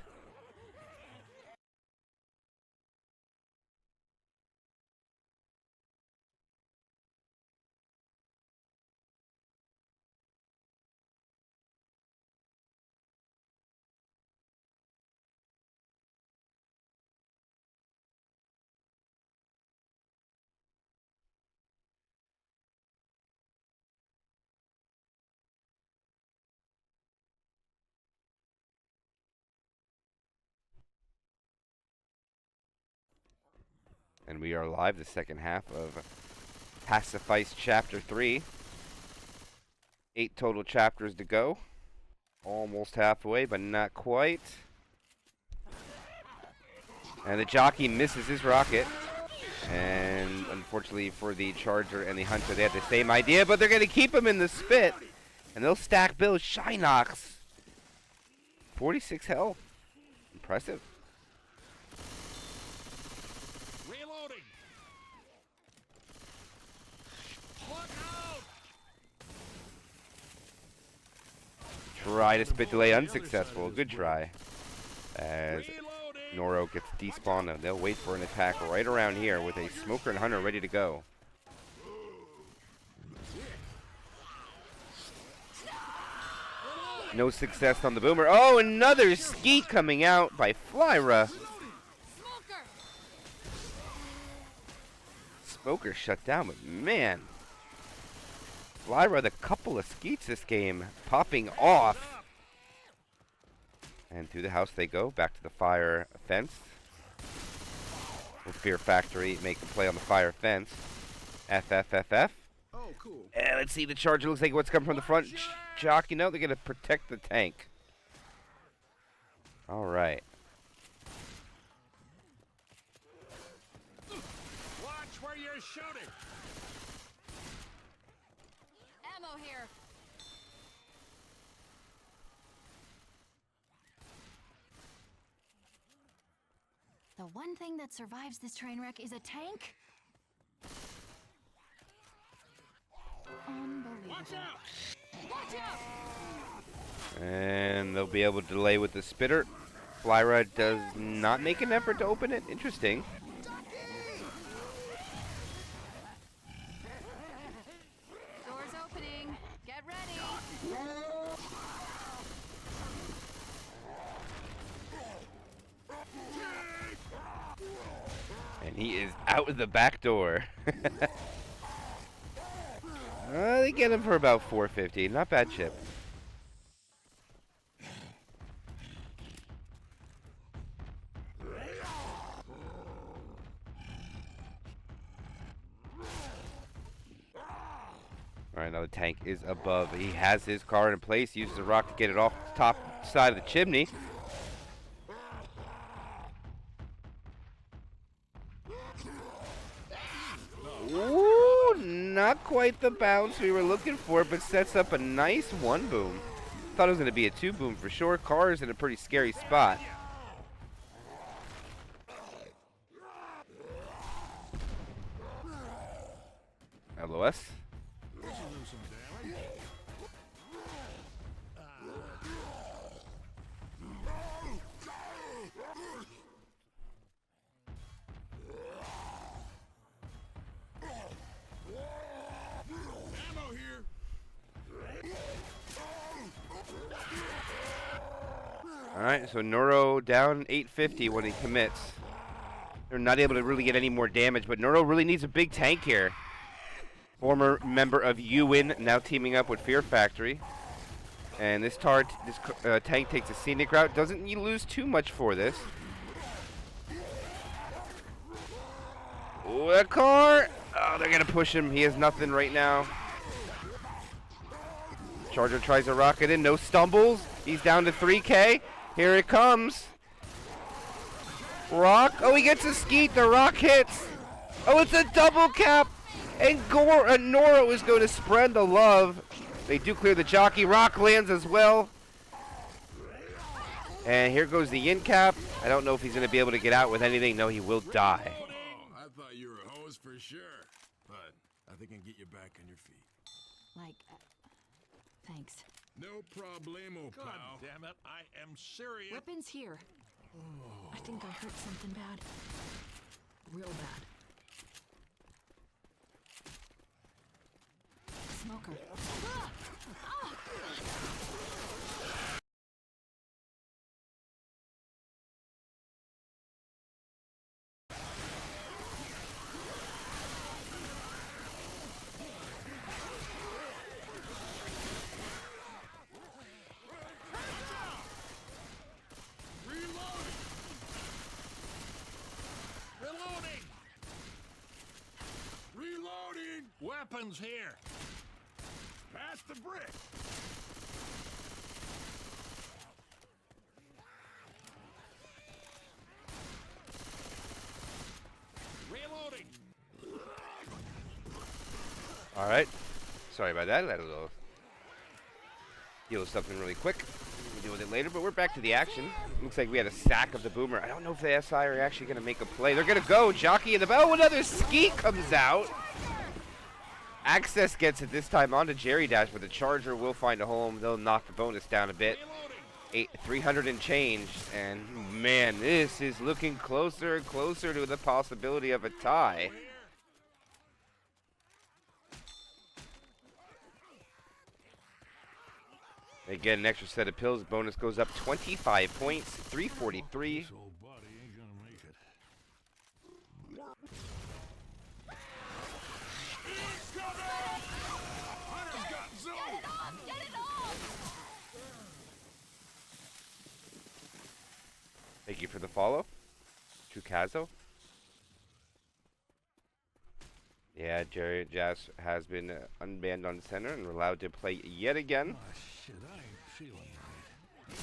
And we are live, the second half of Passifice Chapter 3. 8 total chapters to go. Almost halfway, but not quite. And the jockey misses his rocket. And unfortunately for the Charger and the Hunter, they have the same idea, but they're going to keep him in the spit. And they'll stack Bill Shynox. 46 health. Impressive. Try to spit delay, unsuccessful. Good try. As Noro gets despawned, and they'll wait for an attack right around here with a Smoker and Hunter ready to go. No success on the Boomer. Oh, another skeet coming out by Flyra. Smoker shut down, but man. Flyra, the couple of skeets this game, popping off. And through the house they go, back to the fire fence. Will Fear Factory make the play on the fire fence. FFFF. Oh, cool. And let's see, the Charger looks like what's coming from the front. Jock, you know, they're going to protect the tank. All right. Watch where you're shooting. Ammo here. The one thing that survives this train wreck is a tank? Unbelievable. Watch out! Watch out! And they'll be able to delay with the spitter. Flyra does not make an effort to open it. Interesting. Door's opening. Get ready. And he is out the back door. They get him for about 450. Not bad chip. Alright, now the tank is above. He has his car in place. Uses a rock to get it off the top side of the chimney. Ooh, not quite the bounce we were looking for, but sets up a nice one boom. Thought it was going to be a two boom for sure. Car is in a pretty scary spot. LOS. Ammo here. Alright, so Neuro down 850 when he commits. They're not able to really get any more damage, but Neuro really needs a big tank here. Former member of UN, now teaming up with Fear Factory. And this tank takes a scenic route. Doesn't you lose too much for this. Ooh, that car! Oh, they're gonna push him. He has nothing right now. Charger tries to rocket in. No stumbles. He's down to 3K. Here it comes. Rock. Oh, he gets a skeet. The rock hits. Oh, it's a double cap. And Noro is going to spread the love. They do clear the jockey. Rock lands as well. And here goes the in cap. I don't know if he's going to be able to get out with anything. No, he will die. Oh, I thought you were a hose for sure. But I think I can get you back on your feet. Like, thanks. No problemo, God pal. damn it, I am serious. Weapons here. I think I hurt something bad. Real bad. Smoker. Reloading! Reloading! Weapons here. Pass the brick! Reloading! All right. Sorry about that. That'll deal with something really quick. We'll deal with it later, but we're back to the action. Looks like we had a stack of the boomer. I don't know if the SI are actually going to make a play. They're going to go. Jockey in the bell. Another skeet comes out. Access gets it this time onto Jerry Dash, but the Charger will find a home. They'll knock the bonus down a bit. 300 and change. And, man, this is looking closer and closer to the possibility of a tie. They get an extra set of pills. Bonus goes up 25 points, 343. This old body ain't gonna make it. Hunter's got Zoe! Get it off! Thank you for the follow. Chukazo. Yeah, Yeah, Jerry Jazz has been unbanned on center and allowed to play yet again. Oh, shit, I ain't feeling right.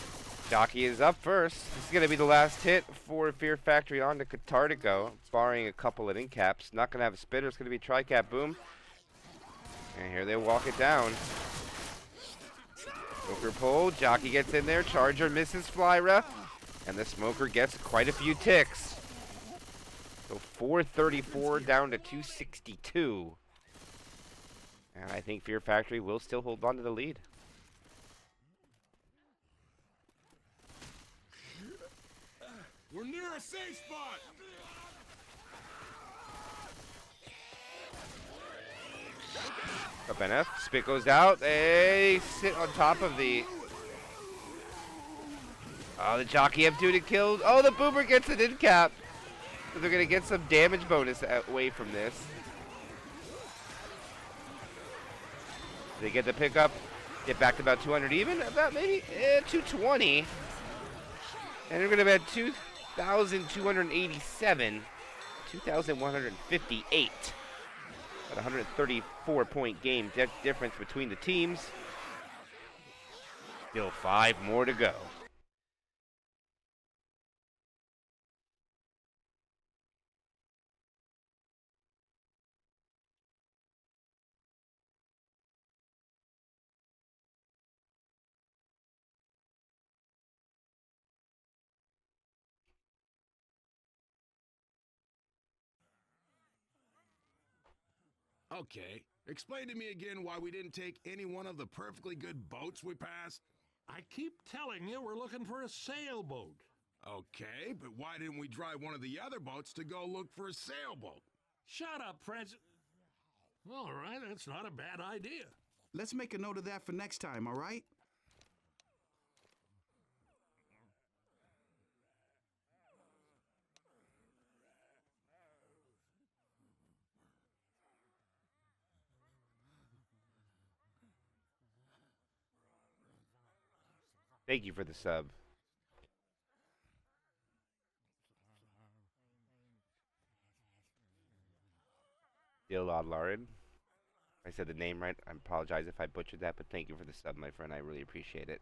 Jockey is up first. This is going to be the last hit for Fear Factory on to Katartico, barring a couple of in-caps. Not going to have a spitter. It's going to be tri-cap boom. And here they walk it down. Smoker pull. Jockey gets in there. Charger misses Flyra. And the Smoker gets quite a few ticks. So 434 down to 262. And I think Fear Factory will still hold on to the lead. We're near a safe spot. Up NF. Spit goes out. They sit on top of the... Oh, the Jockey F2 killed. Oh, the Boomer gets an in cap. So they're going to get some damage bonus away from this. They get the pickup. Get back to about 200 even. About maybe 220. And they're going to be at 2,287. 2,158. At 134-point game difference between the teams. Still 5 more to go. Okay, explain to me again why we didn't take any one of the perfectly good boats we passed. I keep telling you we're looking for a sailboat. Okay, but why didn't we drive one of the other boats to go look for a sailboat? Shut up, Francis. All right, that's not a bad idea. Let's make a note of that for next time, all right? Thank you for the sub. Dilad Larid. I said the name right. I apologize if I butchered that, but thank you for the sub, my friend. I really appreciate it.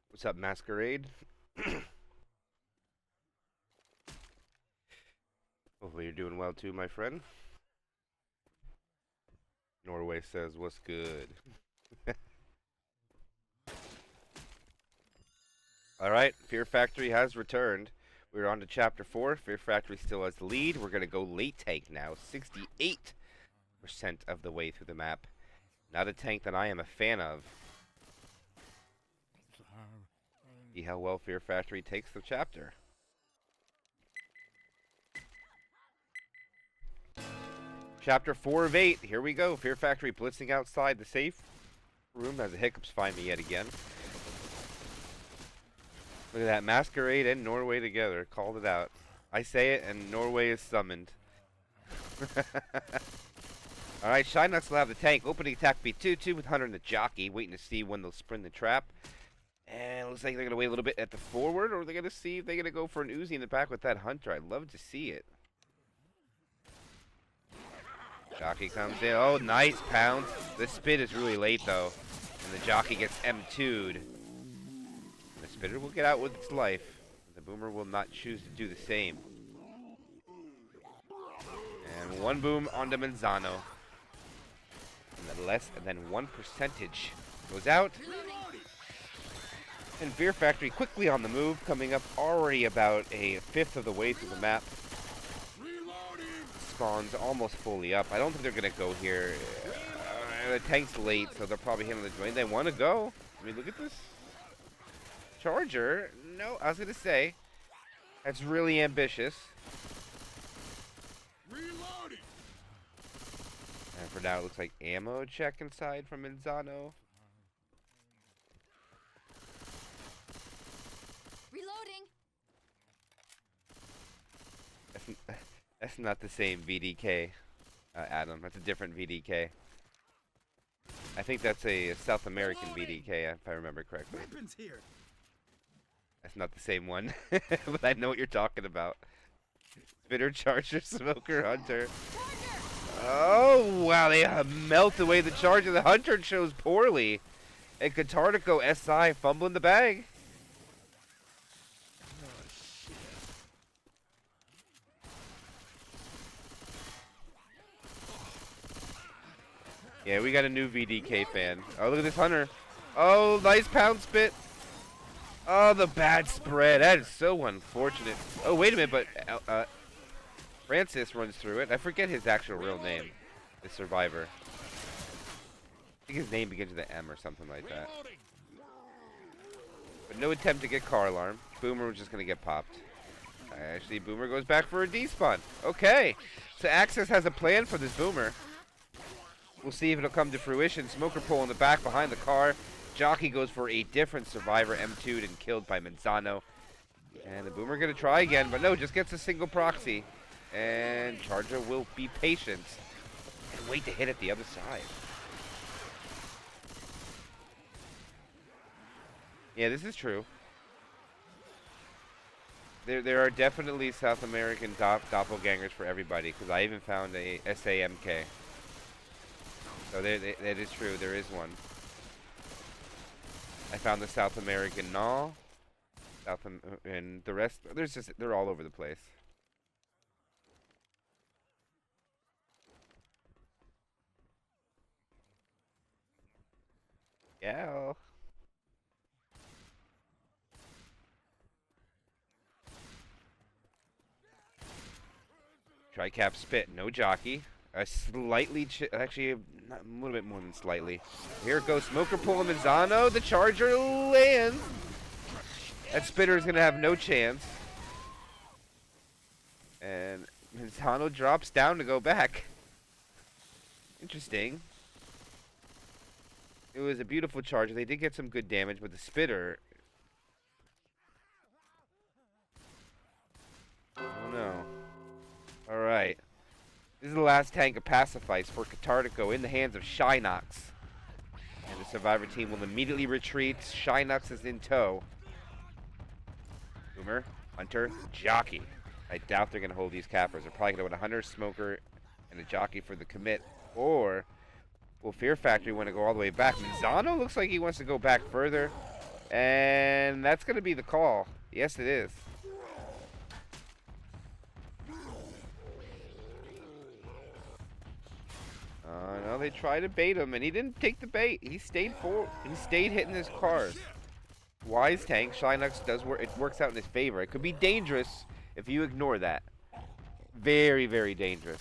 What's up, Masquerade? Hopefully you're doing well too, my friend. Norway says, what's good? Alright, Fear Factory has returned. We're on to Chapter 4. Fear Factory still has the lead. We're going to go late tank now. 68% of the way through the map. Not a tank that I am a fan of. See how well Fear Factory takes the chapter. Chapter 4 of 8. Here we go. Fear Factory blitzing outside the safe room as the hiccups find me yet again. Look at that. Masquerade and Norway together. Called it out. I say it, and Norway is summoned. Alright, Shynuts will have the tank. Opening attack be 2-2 with Hunter and the jockey. Waiting to see when they'll sprint the trap. And it looks like they're going to wait a little bit at the forward, or they're going to see if they're going to go for an Uzi in the back with that Hunter. I'd love to see it. Jockey comes in. Oh, nice pounce. The spit is really late, though. And the jockey gets M2'd. The spitter will get out with its life. The boomer will not choose to do the same. And one boom onto Manzano. And less than 1% goes out. And Fear Factory quickly on the move, coming up already about a fifth of the way through the map. Spawns almost fully up. I don't think they're going to go here. The tank's late, so they'll probably handle the joint. They want to go. I mean, look at this. Charger. No, I was going to say. That's really ambitious. Reloading. And for now, it looks like ammo check inside from Manzano. Reloading. That's not the same VDK, Adam. That's a different VDK. I think that's a South American VDK, if I remember correctly. Weapons here. That's not the same one, but I know what you're talking about. Spitter, Charger, Smoker, Hunter. Oh, wow, they melt away the Charger. The Hunter shows poorly. And Katartico SI fumbling the bag. Yeah, we got a new VDK fan. Oh, look at this Hunter. Oh, nice pound spit. Oh, the bad spread. That is so unfortunate. Oh, wait a minute, but Francis runs through it. I forget his actual real name, the survivor. I think his name begins with an M or something like that. But no attempt to get car alarm. Boomer was just going to get popped. Actually, Boomer goes back for a despawn. Okay, so Axis has a plan for this Boomer. We'll see if it'll come to fruition. Smoker pull in the back behind the car. Jockey goes for a different survivor, M2'd and killed by Manzano. And the Boomer going to try again, but no, just gets a single proxy. And Charger will be patient and wait to hit at the other side. Yeah, this is true. There are definitely South American doppelgangers for everybody, because I even found a SAMK. So that is true, there is one. I found the South American Gnaw, and the rest, they're all over the place. Yeah. Tri-cap spit, no jockey. A slightly, actually, not, a little bit more than slightly. Here it goes, Smoker pulling Manzano. The Charger lands. That Spitter is going to have no chance. And Manzano drops down to go back. Interesting. It was a beautiful Charger. They did get some good damage, but the Spitter... Oh no. Alright. This is the last tank of Passifice for Katartico in the hands of Shynox. And the survivor team will immediately retreat. Shynox is in tow. Boomer, Hunter, Jockey. I doubt they're going to hold these cappers. They're probably going to want a Hunter, Smoker, and a Jockey for the commit. Or will Fear Factory want to go all the way back? Manzano looks like he wants to go back further. And that's going to be the call. Yes, it is. No, they tried to bait him, and he didn't take the bait. He stayed hitting his cars. Wise tank. Shynox does work. It works out in his favor. It could be dangerous if you ignore that. Very, very dangerous.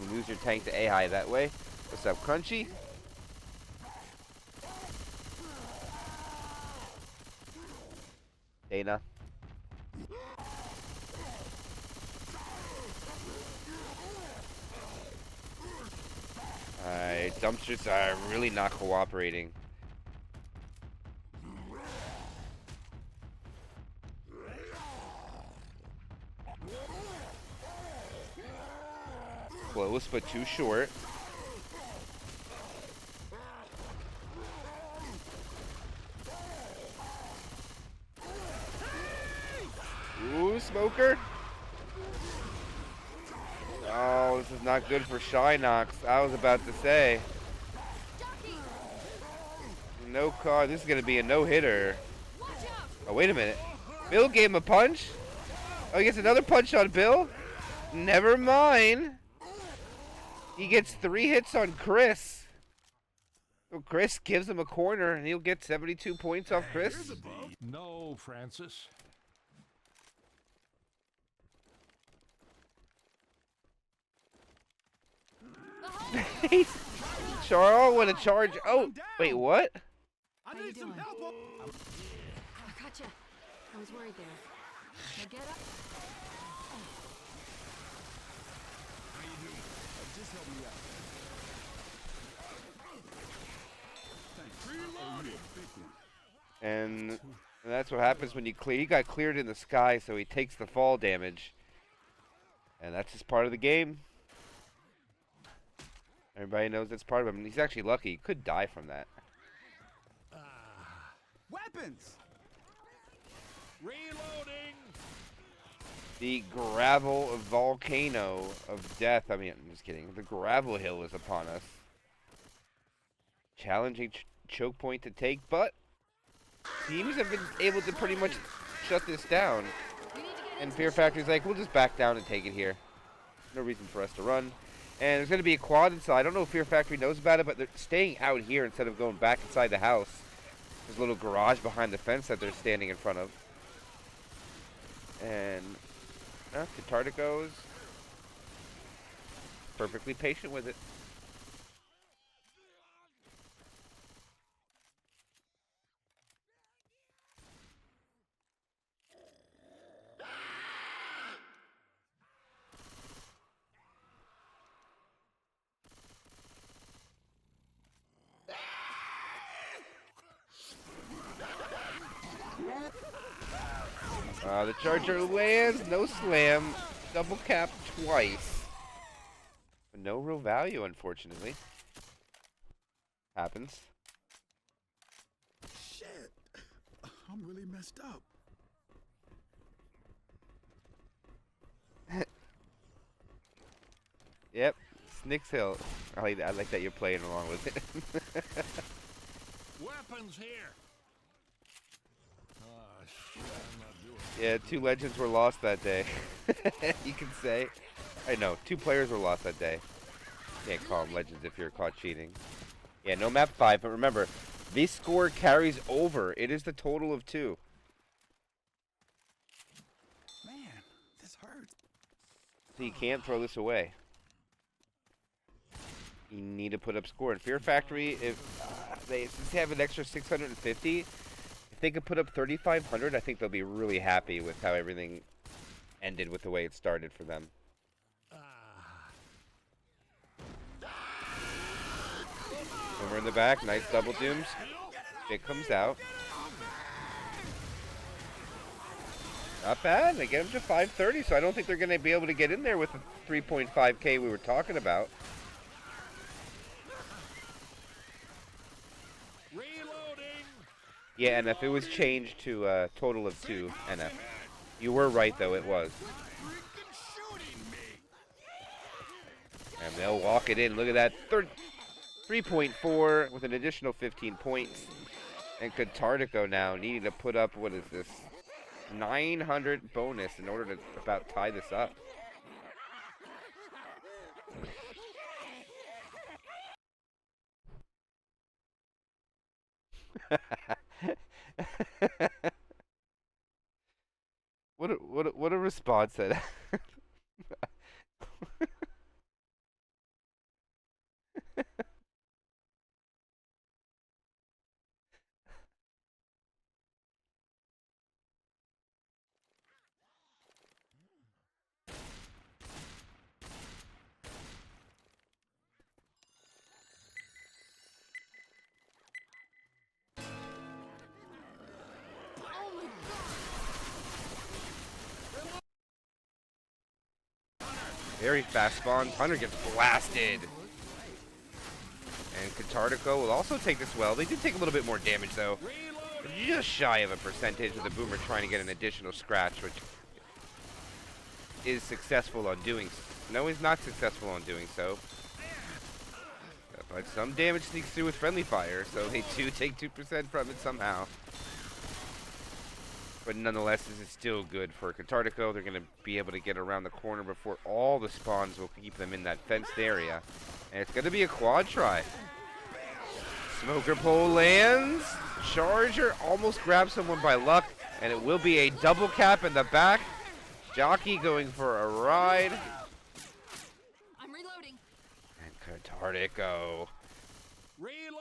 You lose your tank to AI that way. What's up, Crunchy? Dana. Dumpsters are really not cooperating. close, but too short. Ooh, smoker. Oh, this is not good for Shynox. I was about to say. No car. This is going to be a no-hitter. Oh, wait a minute. Bill gave him a punch? Oh, he gets another punch on Bill? Never mind. He gets 3 hits on Chris. So Chris gives him a corner, and he'll get 72 points off Chris. No, Francis. Charles, what a charge. Oh, wait, what? How you doing? I gotcha. I was worried there. Now get up. Just help me out. And that's what happens when you clear. He got cleared in the sky, so he takes the fall damage. And that's just part of the game. Everybody knows that's part of him. He's actually lucky. He could die from that. Weapons! Reloading! The gravel volcano of death. I mean, I'm just kidding. The gravel hill is upon us. Challenging choke point to take, but teams have been able to pretty much shut this down. And Fear Factory's like, we'll just back down and take it here. No reason for us to run. And there's going to be a quad inside. I don't know if Fear Factory knows about it, but they're staying out here instead of going back inside the house. There's a little garage behind the fence that they're standing in front of. And Katartico's perfectly patient with it. The charger lands, no slam, double cap twice. But no real value, unfortunately. Happens. Shit! I'm really messed up. Yep, Snicks Hill. I like that you're playing along with it. Weapons here! Ah, shit, I'm not doing it. Yeah, 2 legends were lost that day. You can say. I know, 2 players were lost that day. Can't call them legends if you're caught cheating. Yeah, no map 5, but remember, this score carries over. It is the total of 2. Man, this hurts. So you can't throw this away. You need to put up score. And Fear Factory, if since they have an extra 650, if they could put up 3,500, I think they'll be really happy with how everything ended with the way it started for them. Over in the back, nice double dooms. It comes out. Not bad. They get him to 530, so I don't think they're going to be able to get in there with the 3.5K we were talking about. Yeah, and if it was changed to a total of 2, NF. You were right, though, it was. And they'll walk it in. Look at that. 3.4 with an additional 15 points. And Katartico now needing to put up, what is this? 900 bonus in order to about tie this up. What a response that. Very fast spawn. Hunter gets blasted. And Katartico will also take this well. They did take a little bit more damage, though. Just shy of a percentage with the Boomer trying to get an additional scratch, which is successful on doing so. No, he's not successful on doing so. But some damage sneaks through with friendly fire, so they do take 2% from it somehow. But nonetheless, this is still good for Katartico. They're going to be able to get around the corner before all the spawns will keep them in that fenced area. And it's going to be a quad try. Smoker pole lands. Charger almost grabs someone by luck. And it will be a double cap in the back. Jockey going for a ride. I'm reloading. And Katartico.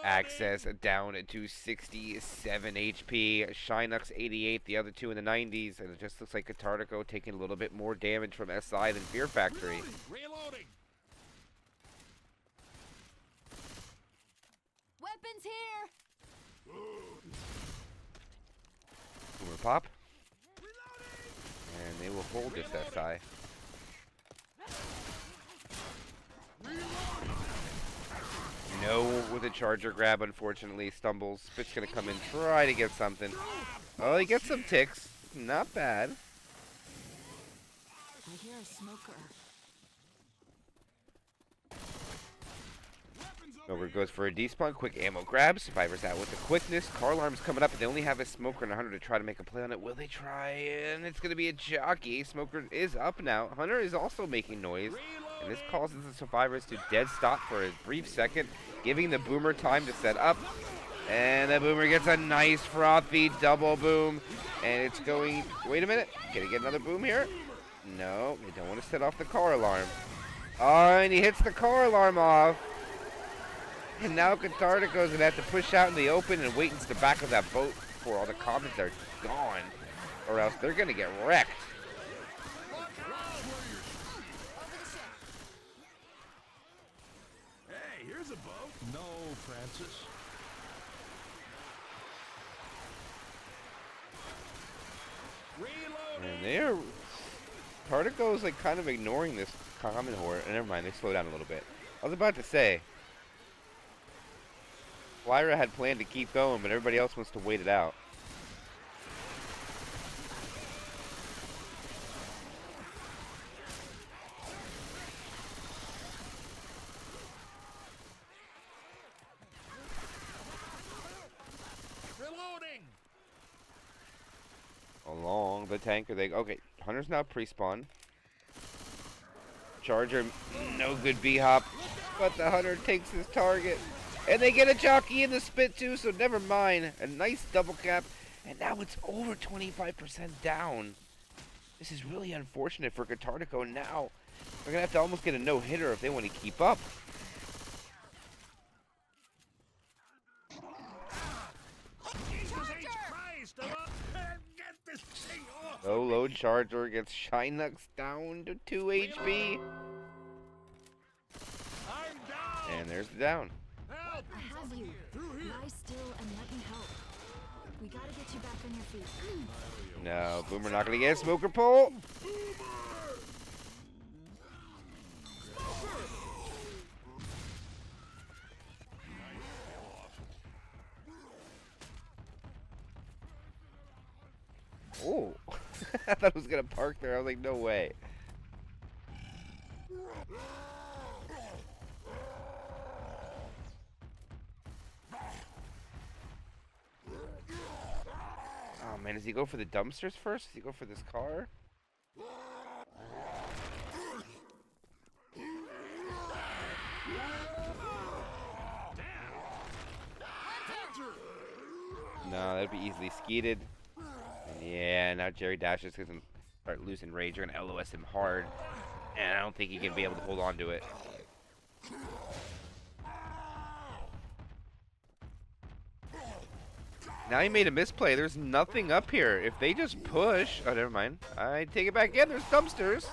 Access down to 67 HP. Shinux 88, the other two in the 90s. And it just looks like Katartico taking a little bit more damage from SI than Fear Factory. Reloading. Weapons here. Boomer pop. And they will hold this SI. No with a charger grab, unfortunately. Stumbles. Spit's going to come in, try to get something. Oh, he gets some ticks. Not bad. I hear a smoker. Smoker goes for a despawn. Quick ammo grab. Survivor's out with the quickness. Car alarm's coming up, but they only have a Smoker and a Hunter to try to make a play on it. Will they try? And it's going to be a jockey. Smoker is up now. Hunter is also making noise. And this causes the Survivors to dead stop for a brief second, giving the Boomer time to set up. And the Boomer gets a nice frothy double boom. And it's going... Wait a minute. Can he get another boom here? No, they don't want to set off the car alarm. Oh, and he hits the car alarm off. And now Katartico's going to have to push out in the open and wait into the back of that boat before all the comets are gone. Or else they're going to get wrecked. Hey, here's a boat. No, Francis. And they're... Katartico's like kind of ignoring this common horde. And never mind, they slow down a little bit. I was about to say... Lyra had planned to keep going, but everybody else wants to wait it out. Reloading. Along the tanker, they... Okay, Hunter's now pre-spawn. Charger, no good B-hop. But the Hunter takes his target. And they get a jockey in the spit too, so never mind. A nice double cap. And now it's over 25% down. This is really unfortunate for Katartico. Now they're going to have to almost get a no-hitter if they want to keep up. Low Charger gets Shinux down to 2 HP. And there's the down. I have you. Lie still and let me help. We gotta get you back on your feet. No, Boomer not gonna get a Smoker pole. Oh, I thought it was gonna park there. I was like, no way. Oh man, does he go for the dumpsters first? Does he go for this car? No, that'd be easily skeeted. And yeah, now Jerry Dashes can start losing rage. You're gonna LOS him hard. And I don't think he can be able to hold on to it. Now he made a misplay. There's nothing up here. If they just push... Oh, never mind. I take it back in. There's dumpsters.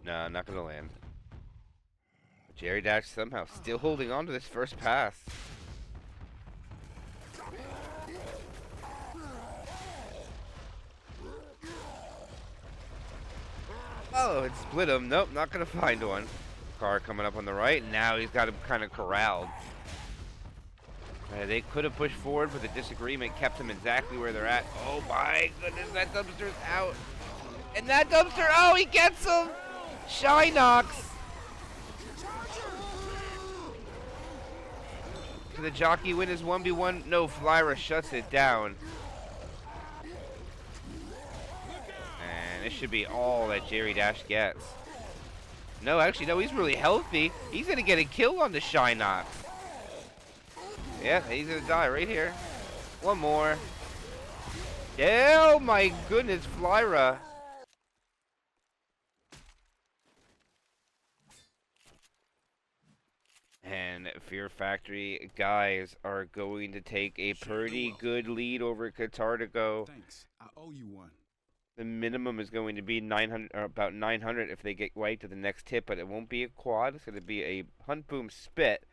No, not gonna land. Jerry Dash somehow still holding on to this first pass. Oh, it split him. Nope, not gonna find one. Car coming up on the right. Now he's got him kind of corralled. They could have pushed forward, but the disagreement kept them exactly where they're at. Oh my goodness, that dumpster's out. And that dumpster, oh, he gets him! Shy knocks. Can the jockey win his 1v1? No, Flyra shuts it down. And this should be all that Jerry Dash gets. No, actually, no, he's really healthy. He's gonna get a kill on the Shy knocks. Yeah, he's gonna die right here. One more. Oh my goodness, Flyra. And Fear Factory guys are going to take a pretty good lead over Katartico. Thanks. I owe you one. The minimum is going to be 900, or about 900 if they get wiped to the next hit, but it won't be a quad. It's going to be a Hunt Boom Spit,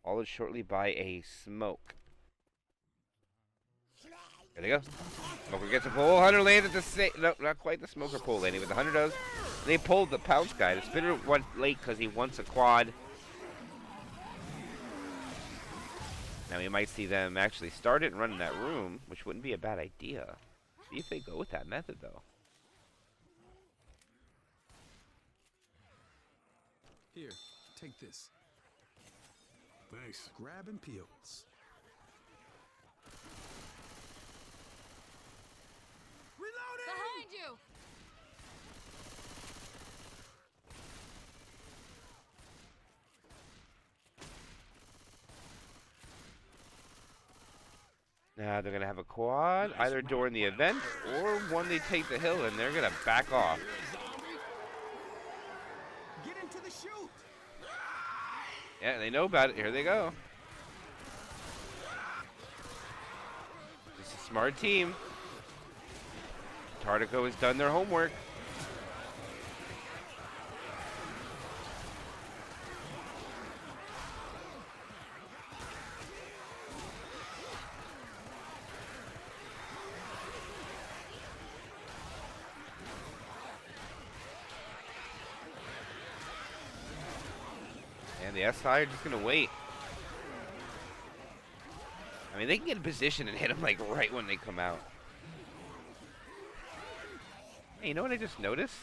followed shortly by a Smoke. There they go. Smoker gets a pull. Hunter lands at the same. No, not quite the Smoker pull landing, but the Hunter does. They pulled the Pounce guy. The Spitter went late because he wants a quad. Now we might see them actually start it and run in that room, which wouldn't be a bad idea. See if they go with that method, though. Here, take this. Thanks. Grabbing peels. Reloading! Behind you! Now they're going to have a quad either during the event or when they take the hill, and they're going to back off. Get into the chute! Yeah, they know about it. Here they go. This is a smart team. Tartico has done their homework. And the SI are just going to wait. I mean, they can get in position and hit them like right when they come out. Hey, you know what I just noticed?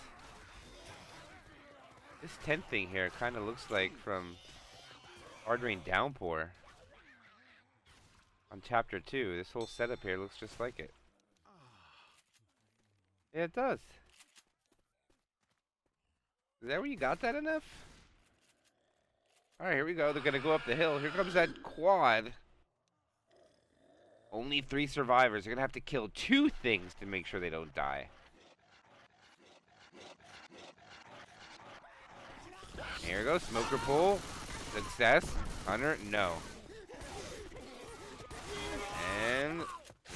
This tent thing here kind of looks like from Hard Rain Downpour. On Chapter 2. This whole setup here looks just like it. Yeah, it does. Is that where you got that enough? Alright, here we go. They're going to go up the hill. Here comes that quad. Only 3 survivors. They're going to have to kill 2 things to make sure they don't die. Here goes. Smoker pull. Success. Hunter, no. And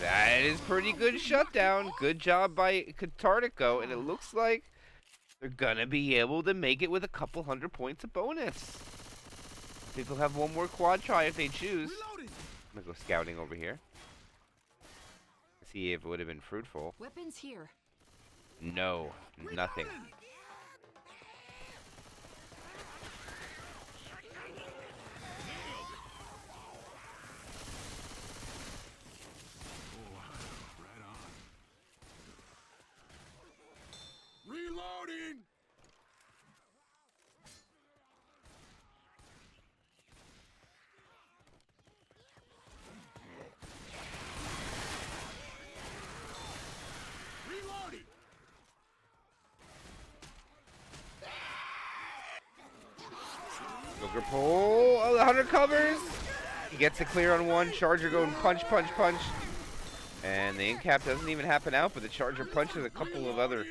that is pretty good shutdown. Good job by Katartico. And it looks like they're going to be able to make it with a couple 100 points of bonus. I think they'll have one more quad try if they choose. Reloading! I'm going to go scouting over here. See if it would have been fruitful. Weapons here. No, nothing. Right on. Reloading! Reloading! Joker pull. Oh, the Hunter covers. He gets a clear on one. Charger going punch, punch, punch. And the in-cap doesn't even happen out, but the Charger punches a couple of other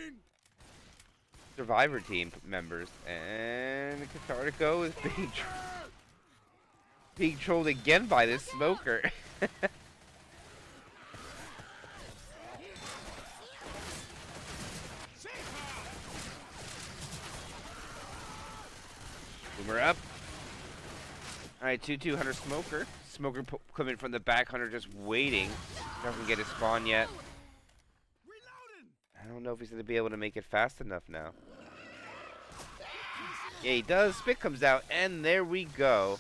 Survivor team members. And Katartico is being trolled again by this Smoker. Alright, 2-2 Hunter Smoker. Smoker coming from the back. Hunter just waiting. Doesn't get his spawn yet. I don't know if he's going to be able to make it fast enough now. Yeah, he does. Spit comes out, and there we go.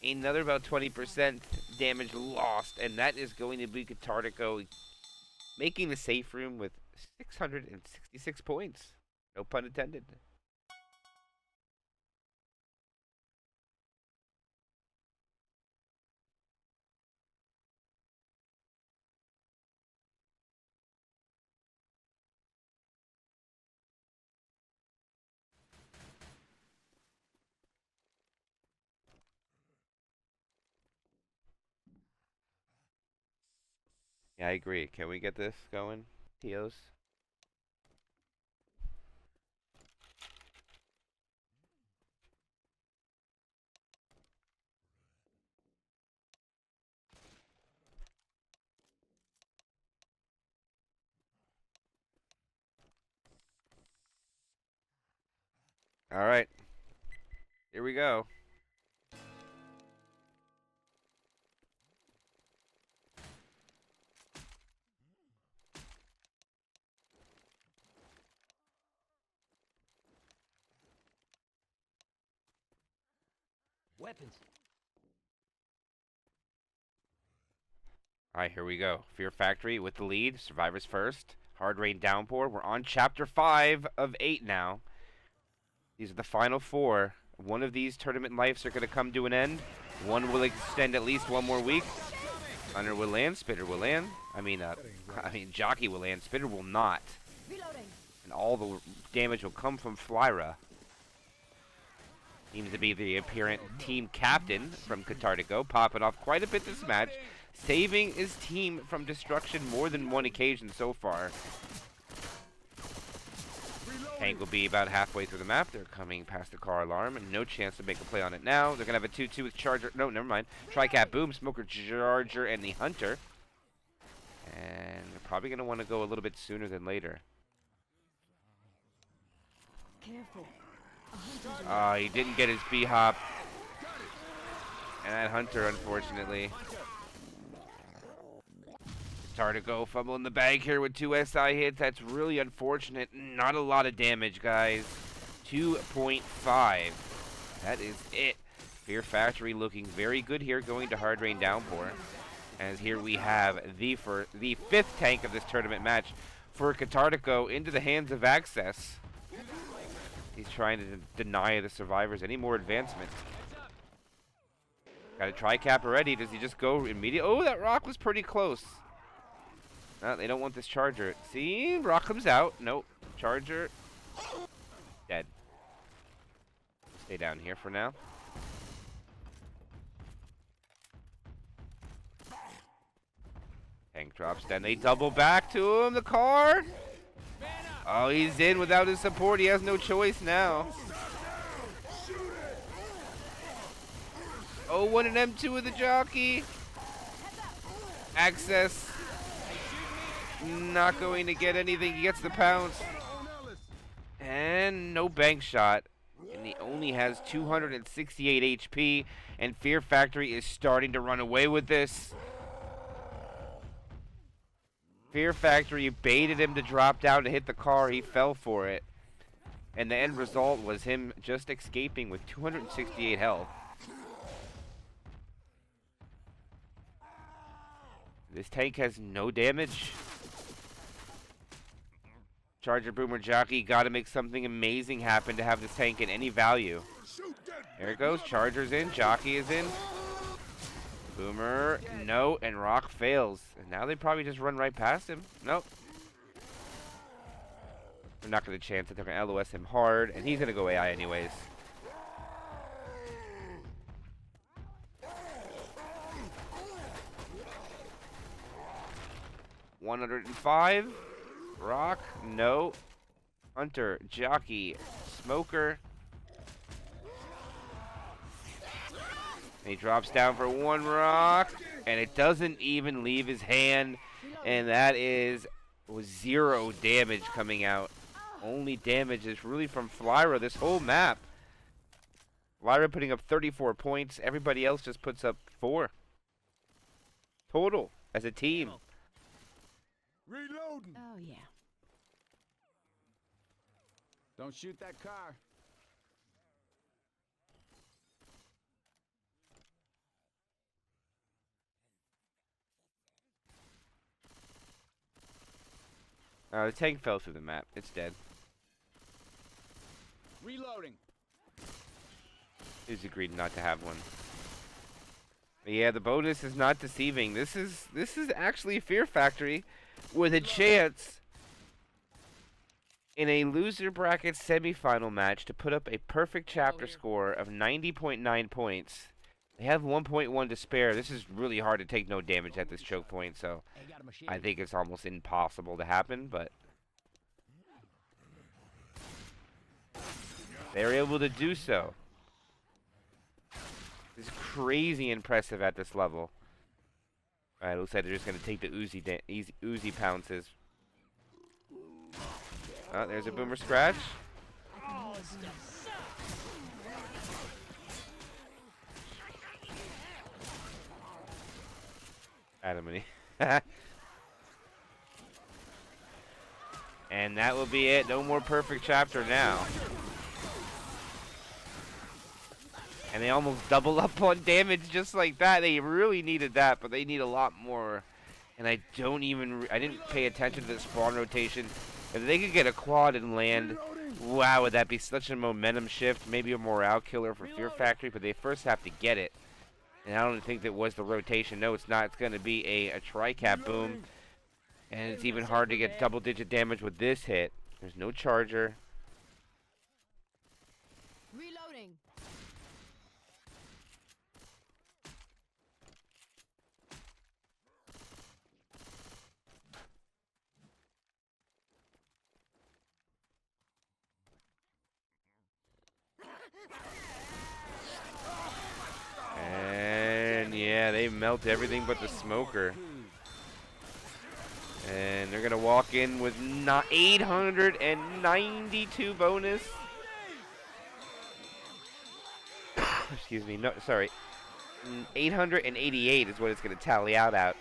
Another about 20% damage lost, and that is going to be Katartico making the safe room with 666 points. No pun intended. Yeah, I agree. Can we get this going, Tios? All right. Here we go. Weapons. All right, here we go. Fear Factory with the lead. Survivors first. Hard Rain Downpour. We're on Chapter 5 of 8 now. These are the final 4. One of these tournament lives are going to come to an end. One will extend at least one more week. Hunter will land. Spitter will land. I mean, Jockey will land. Spitter will not. And all the damage will come from Flyra. Seems to be the apparent team captain from Katartico, popping off quite a bit this match, saving his team from destruction more than one occasion so far. Tank will be about halfway through the map. They're coming past the car alarm, and no chance to make a play on it now. They're going to have a 2-2 with Charger. No, never mind. Tri-Cat Boom, Smoker, Charger, and the Hunter. And they're probably going to want to go a little bit sooner than later. Careful. He didn't get his B-hop. And that Hunter, unfortunately. Katartico fumbling the bag here with 2 SI hits. That's really unfortunate. Not a lot of damage, guys. 2.5. That is it. Fear Factory looking very good here, going to Hard Rain Downpour. As here we have the 5th tank of this tournament match for Katartico into the hands of Access. He's trying to deny the survivors any more advancement. Got a tri-cap already. Does he just go immediately? Oh, that rock was pretty close. No, they don't want this Charger. See? Rock comes out. Nope. Charger. Dead. Stay down here for now. Tank drops. Then they double back to him. The car. Oh, he's in without his support. He has no choice now. Oh, 1 and M2 with the jockey. Access. Not going to get anything. He gets the pounce. And no bank shot. And he only has 268 HP. And Fear Factory is starting to run away with this. Fear Factory baited him to drop down to hit the car. He fell for it. And the end result was him just escaping with 268 health. This tank has no damage. Charger, Boomer, Jockey got to make something amazing happen to have this tank in any value. There it goes. Charger's in. Jockey is in. Boomer, no, and Rock fails. And now they probably just run right past him. Nope. They're not going to chance it. They're going to LOS him hard, and he's going to go AI anyways. $105. Rock, no. Hunter, Jockey, Smoker. And he drops down for 1 rock, and it doesn't even leave his hand, and that was 0 damage coming out. Only damage is really from Flyra this whole map. Lyra putting up 34 points. Everybody else just puts up 4. Total, as a team. Reloading. Oh, yeah. Don't shoot that car. The tank fell through the map. It's dead. Reloading. He's agreed not to have one. But yeah, the bonus is not deceiving. This is actually Fear Factory with a chance in a loser bracket semifinal match to put up a perfect chapter score of 90.9 points. They have 1.1 to spare. This is really hard to take no damage at this choke point, so I think it's almost impossible to happen, but they're able to do so. It's crazy impressive at this level. Alright, looks like they're just going to take the Uzi pounces. Oh, there's a Boomer Scratch. Adam and Eve. And that will be it. No more perfect chapter now. And they almost double up on damage just like that. They really needed that, but they need a lot more. And I didn't pay attention to the spawn rotation. If they could get a quad and land, wow, would that be such a momentum shift. Maybe a morale killer for Fear Factory, but they first have to get it. And I don't think that was the rotation. No, it's not. It's going to be a tri-cap boom. And it's even hard to get double-digit damage with this hit. There's no charger. Reloading. And yeah, they melt everything but the smoker. And they're going to walk in with 892 bonus. Excuse me. No, sorry. 888 is what it's going to tally out at.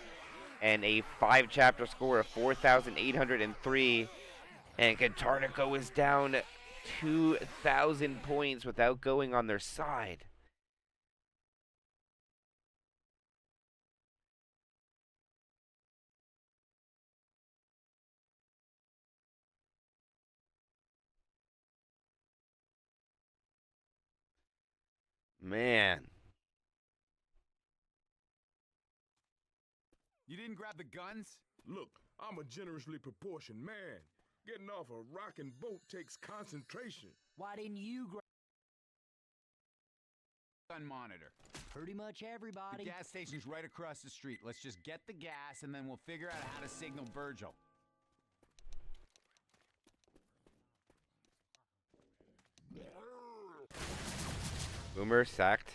And a 5-chapter score of 4,803. And Katartico is down 2,000 points without going on their side. Man. You didn't grab the guns? Look, I'm a generously proportioned man. Getting off a rocking boat takes concentration. Why didn't you grab Gun monitor. pretty much The everybody? gas station's right across the street. Let's just get the gas and then we'll figure out how to signal Virgil. Boomer sacked.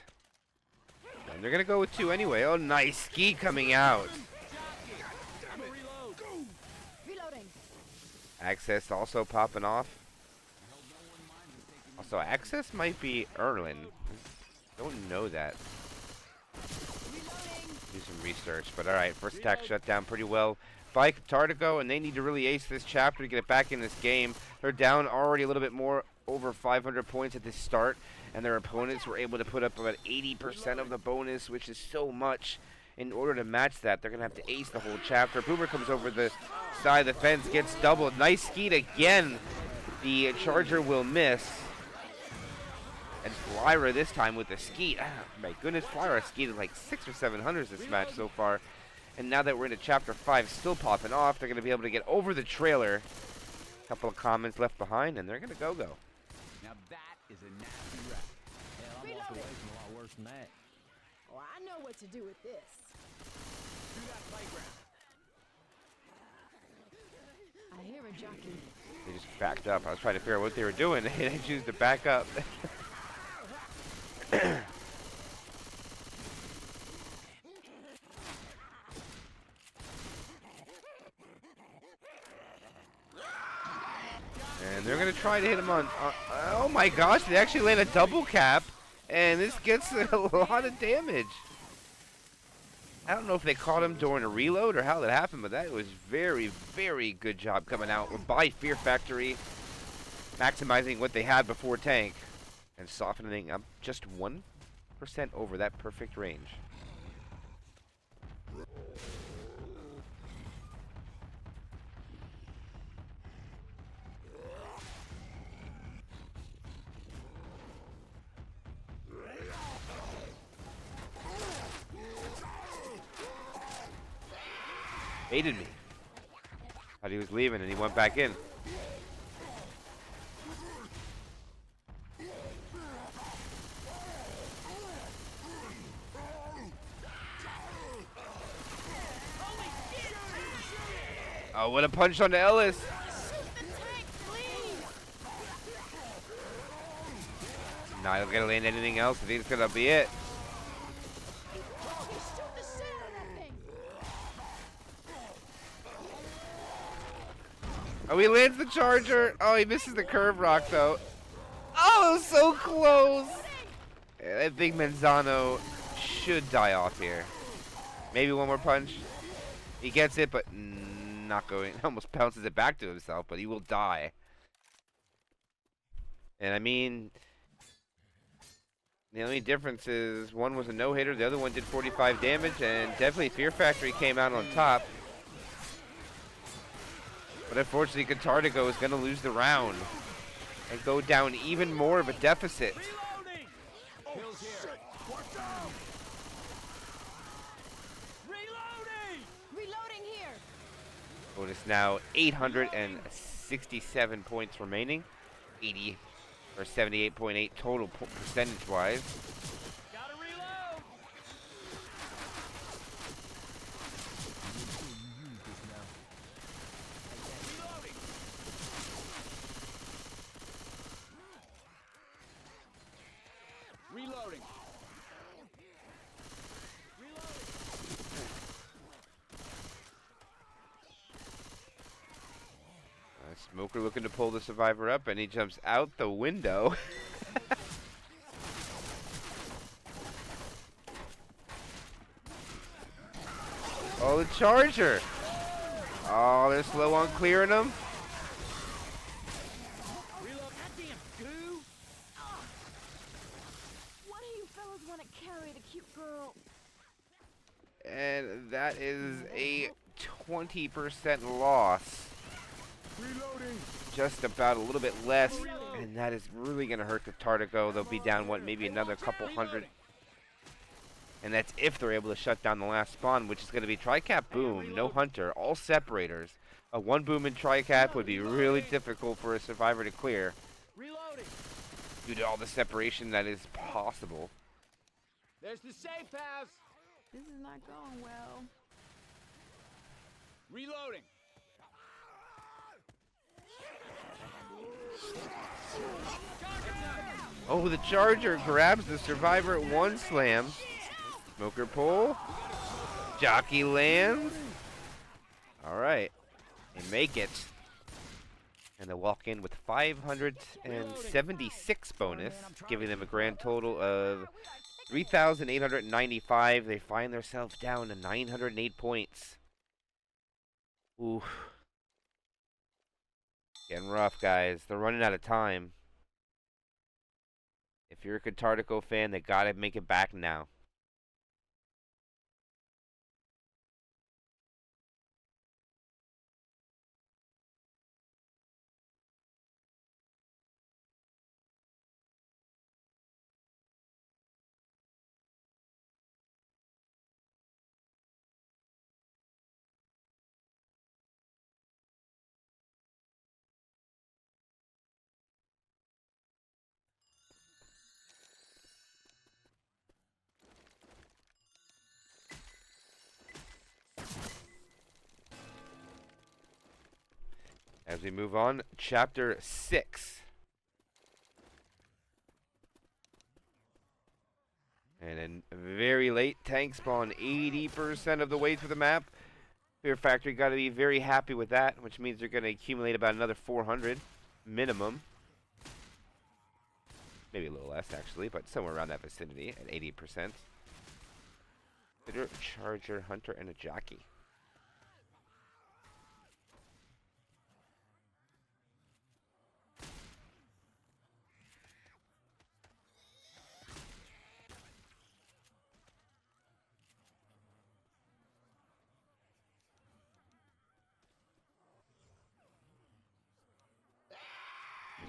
And they're going to go with 2 anyway. Oh, nice. Ski coming out. Reloading. Access also popping off. Also, Access might be Erlin. Don't know that. Do some research. But alright, first attack shut down pretty well by Katartico, and they need to really ace this chapter to get it back in this game. They're down already a little bit more, over 500 points at the start, and their opponents were able to put up about 80% of the bonus, which is so much. In order to match that, they're going to have to ace the whole chapter. Boomer comes over the side of the fence, gets doubled. Nice skeet again. The charger will miss. And Lyra this time with the skeet. Ah, my goodness, Lyra skeeted like 600 or 700 this match so far. And now that we're into chapter 5, still popping off, they're going to be able to get over the trailer. A couple of comments left behind, and they're going to go. Now that is a nasty wreck. Hell, I'm walking away from a lot worse than that. Oh, I know what to do with this. Do that playground. I hear a jockey. They just backed up. I was trying to figure out what they were doing. They choose to back up. And they're going to try to hit him on... oh my gosh, they actually land a double cap. And this gets a lot of damage. I don't know if they caught him during a reload or how that happened, but that was very, very good job coming out by Fear Factory, maximizing what they had before tank, and softening up just 1% over that perfect range. Baited me. Thought he was leaving and he went back in. Oh, what a punch on the Ellis. Not gonna land anything else. I think it's gonna be it. Oh, he lands the charger. Oh, he misses the curve rock, though. Oh, so close. I think Manzano should die off here. Maybe one more punch. He gets it, but not going. Almost bounces it back to himself, but he will die. And I mean, the only difference is one was a no-hitter, the other one did 45 damage, and definitely Fear Factory came out on top. But unfortunately, Katartico is going to lose the round and go down even more of a deficit. Reloading here. Bonus now 867 points remaining, 80 or 78.8 total percentage-wise. Gotta reload. Reloading. Smoker looking to pull the survivor up, and he jumps out the window. Oh, the charger. Oh, they're slow on clearing him. One of you fellas want to carry the cute girl? And that is a 20% loss. Reloading. Just about a little bit less, and that is really going to hurt Katartico. They'll be down, what, maybe another couple hundred. And that's if they're able to shut down the last spawn, which is going to be Tricap Boom, no Hunter, all separators. A one boom in Tricap would be really difficult for a survivor to clear due to all the separation that is possible. There's the safe house. This is not going well. Reloading. Oh, the charger grabs the survivor at one slam. Smoker pull. Jockey lands. All right. They make it. And they walk in with 576 bonus, giving them a grand total of 3,895. They find themselves down to 908 points. Ooh. Getting rough, guys. They're running out of time. If you're a Katartico fan, they gotta make it back now. As we move on, Chapter 6. And a very late tank spawn, 80% of the way through the map. Fear Factory got to be very happy with that, which means they're going to accumulate about another 400 minimum. Maybe a little less, actually, but somewhere around that vicinity at 80%. Spitter, Charger, Hunter, and a Jockey.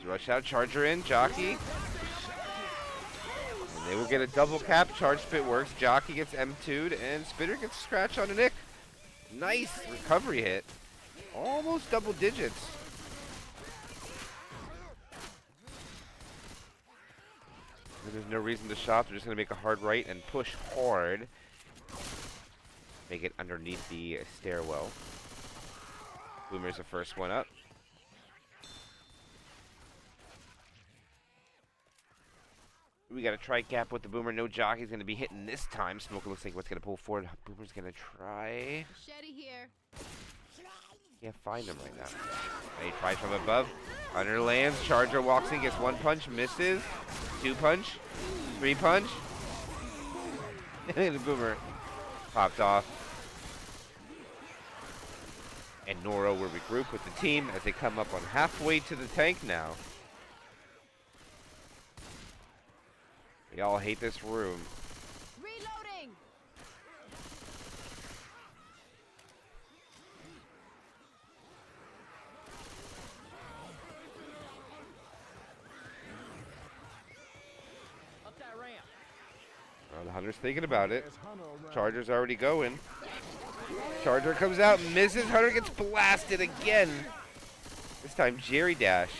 Rush out, Charger in, Jockey. And they will get a double cap. Charge Spit works. Jockey gets M2'd, and Spitter gets scratched on a Nick. Nice recovery hit. Almost double digits. There's no reason to shop. They're just going to make a hard right and push hard. Make it underneath the stairwell. Boomer's the first one up. We got a tri-cap with the Boomer. No Jockey's going to be hitting this time. Smoker looks like what's going to pull forward. Boomer's going to try. Machete here. Can't find him right now. And he tries from above. Hunter lands. Charger walks in, gets one punch, misses. Two punch. Three punch. And the Boomer popped off. And Noro will regroup with the team as they come up on halfway to the tank now. We all hate this room. Reloading. Up that ramp. Well, the Hunter's thinking about it. Charger's already going. Charger comes out, misses. Hunter gets blasted again. This time, Jerry Dash.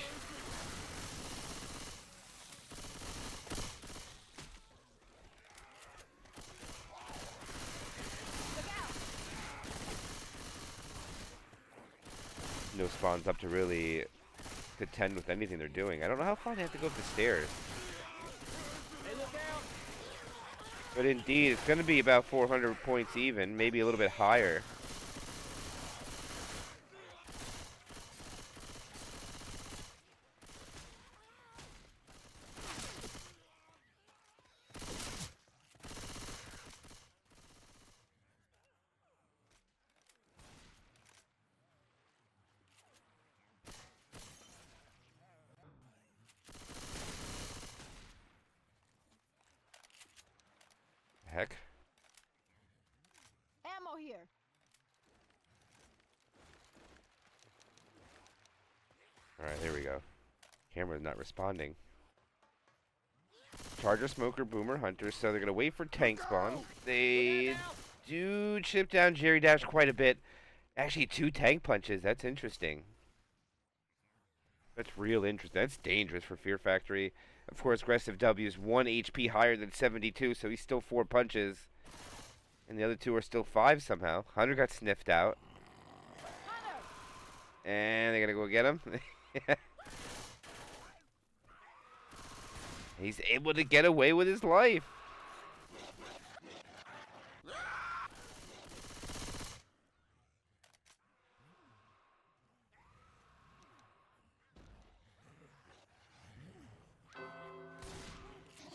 No spawns up to really contend with anything they're doing. I don't know how far they have to go up the stairs. Hey, look out. But indeed, it's going to be about 400 points even, maybe a little bit higher. Heck. Ammo here. Alright, there we go. Camera's not responding. Charger, Smoker, Boomer, Hunter, so they're going to wait for tank spawn. They do chip down Jerry Dash quite a bit. Actually, 2 tank punches. That's interesting. That's real interesting. That's dangerous for Fear Factory. Of course, Aggressive W is 1 HP higher than 72, so he's still 4 punches. And the other 2 are still 5 somehow. Hunter got sniffed out. And they're going to go get him. He's able to get away with his life.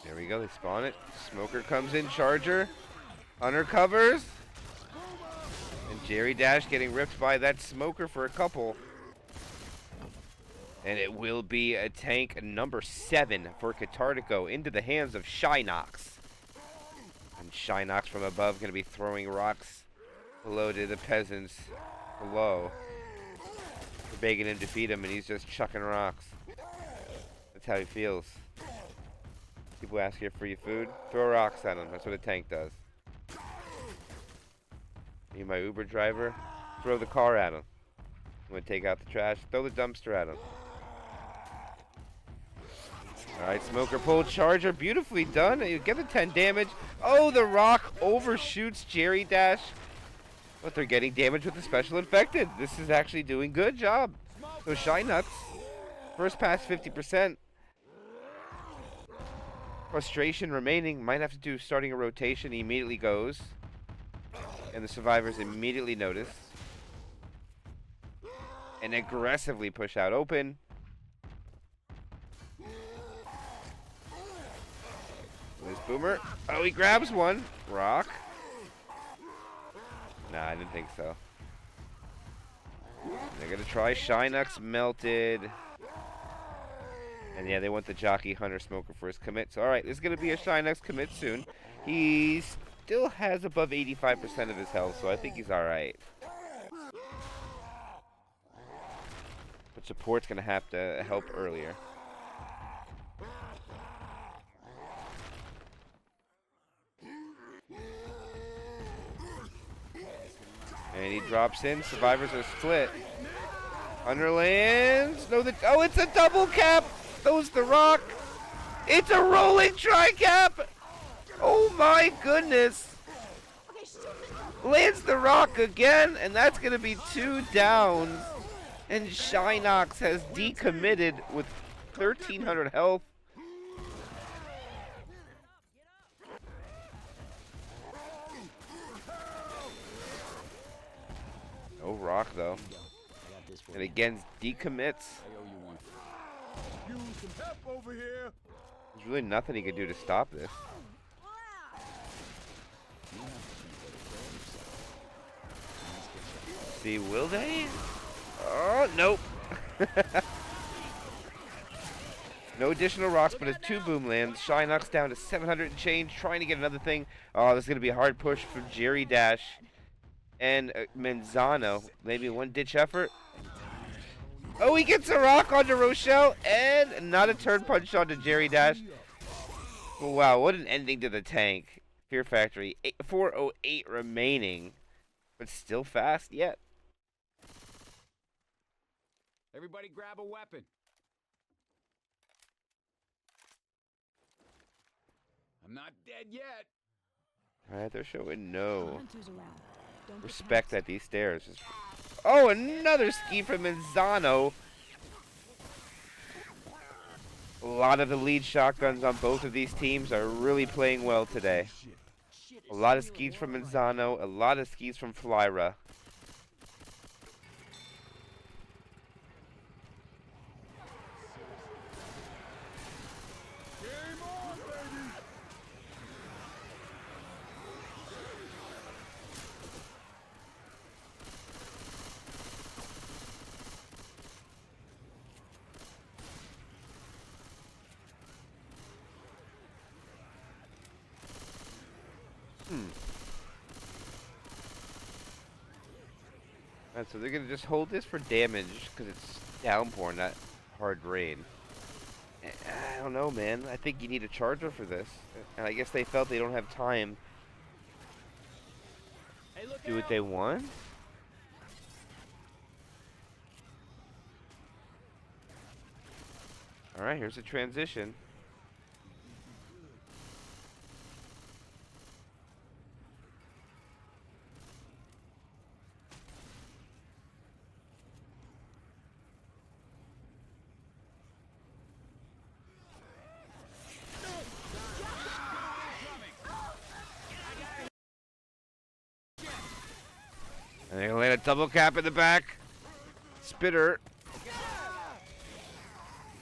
There we go, they spawn it. Smoker comes in, Charger. Hunter covers. And Jerry Dash getting ripped by that Smoker for a couple. And it will be a tank number 7 for Katartico into the hands of Shynox. And Shynox from above going to be throwing rocks below to the peasants below. They're begging him to feed him, and he's just chucking rocks. That's how he feels. People ask you for your food, throw rocks at them. That's what a tank does. You my Uber driver, throw the car at him. I'm gonna take out the trash, throw the dumpster at him. Alright, Smoker pulled Charger, beautifully done. You get the 10 damage. Oh, the rock overshoots Jerry Dash. But they're getting damage with the special infected. This is actually doing good job. So Shy Nuts, first pass 50%. Frustration remaining, might have to do starting a rotation. He immediately goes. And the survivors immediately notice. And aggressively push out open. Nice boomer. Oh, he grabs one. Rock. Nah, I didn't think so. They're going to try Shinux Melted. And yeah, they want the Jockey Hunter Smoker for his commit. So, alright, this is going to be a Shinux commit soon. He still has above 85% of his health, so I think he's alright. But support's going to have to help earlier. And he drops in. Survivors are split. Underlands. No, oh, it's a double cap. Throws the rock. It's a rolling tri-cap. Oh my goodness. Lands the rock again, and that's going to be 2 downs. And Shinox has decommitted with 1,300 health. No rock, though. And again, decommits. There's really nothing he can do to stop this. See, will they? Oh, nope. No additional rocks, but it's 2 boom lands. Shinux down to 700 and change, trying to get another thing. Oh, this is going to be a hard push for Jerry Dash and Manzano. Maybe one ditch effort. Oh, he gets a rock onto Rochelle, and not a turn punch onto Jerry Dash. Oh, wow, what an ending to the tank. Fear Factory, 408 remaining, but still fast yet. Everybody grab a weapon. I'm not dead yet. Alright, they're showing no respect at these stairs. Oh, another ski from Manzano. A lot of the lead shotguns on both of these teams are really playing well today. A lot of skis from Manzano, a lot of skis from Flyra. Alright, so they're going to just hold this for damage because it's downpour, not hard rain. I don't know, man. I think you need a charger for this. And I guess they felt they don't have time to do what they want. Alright, here's a transition. And they're going to land a double cap in the back. Spitter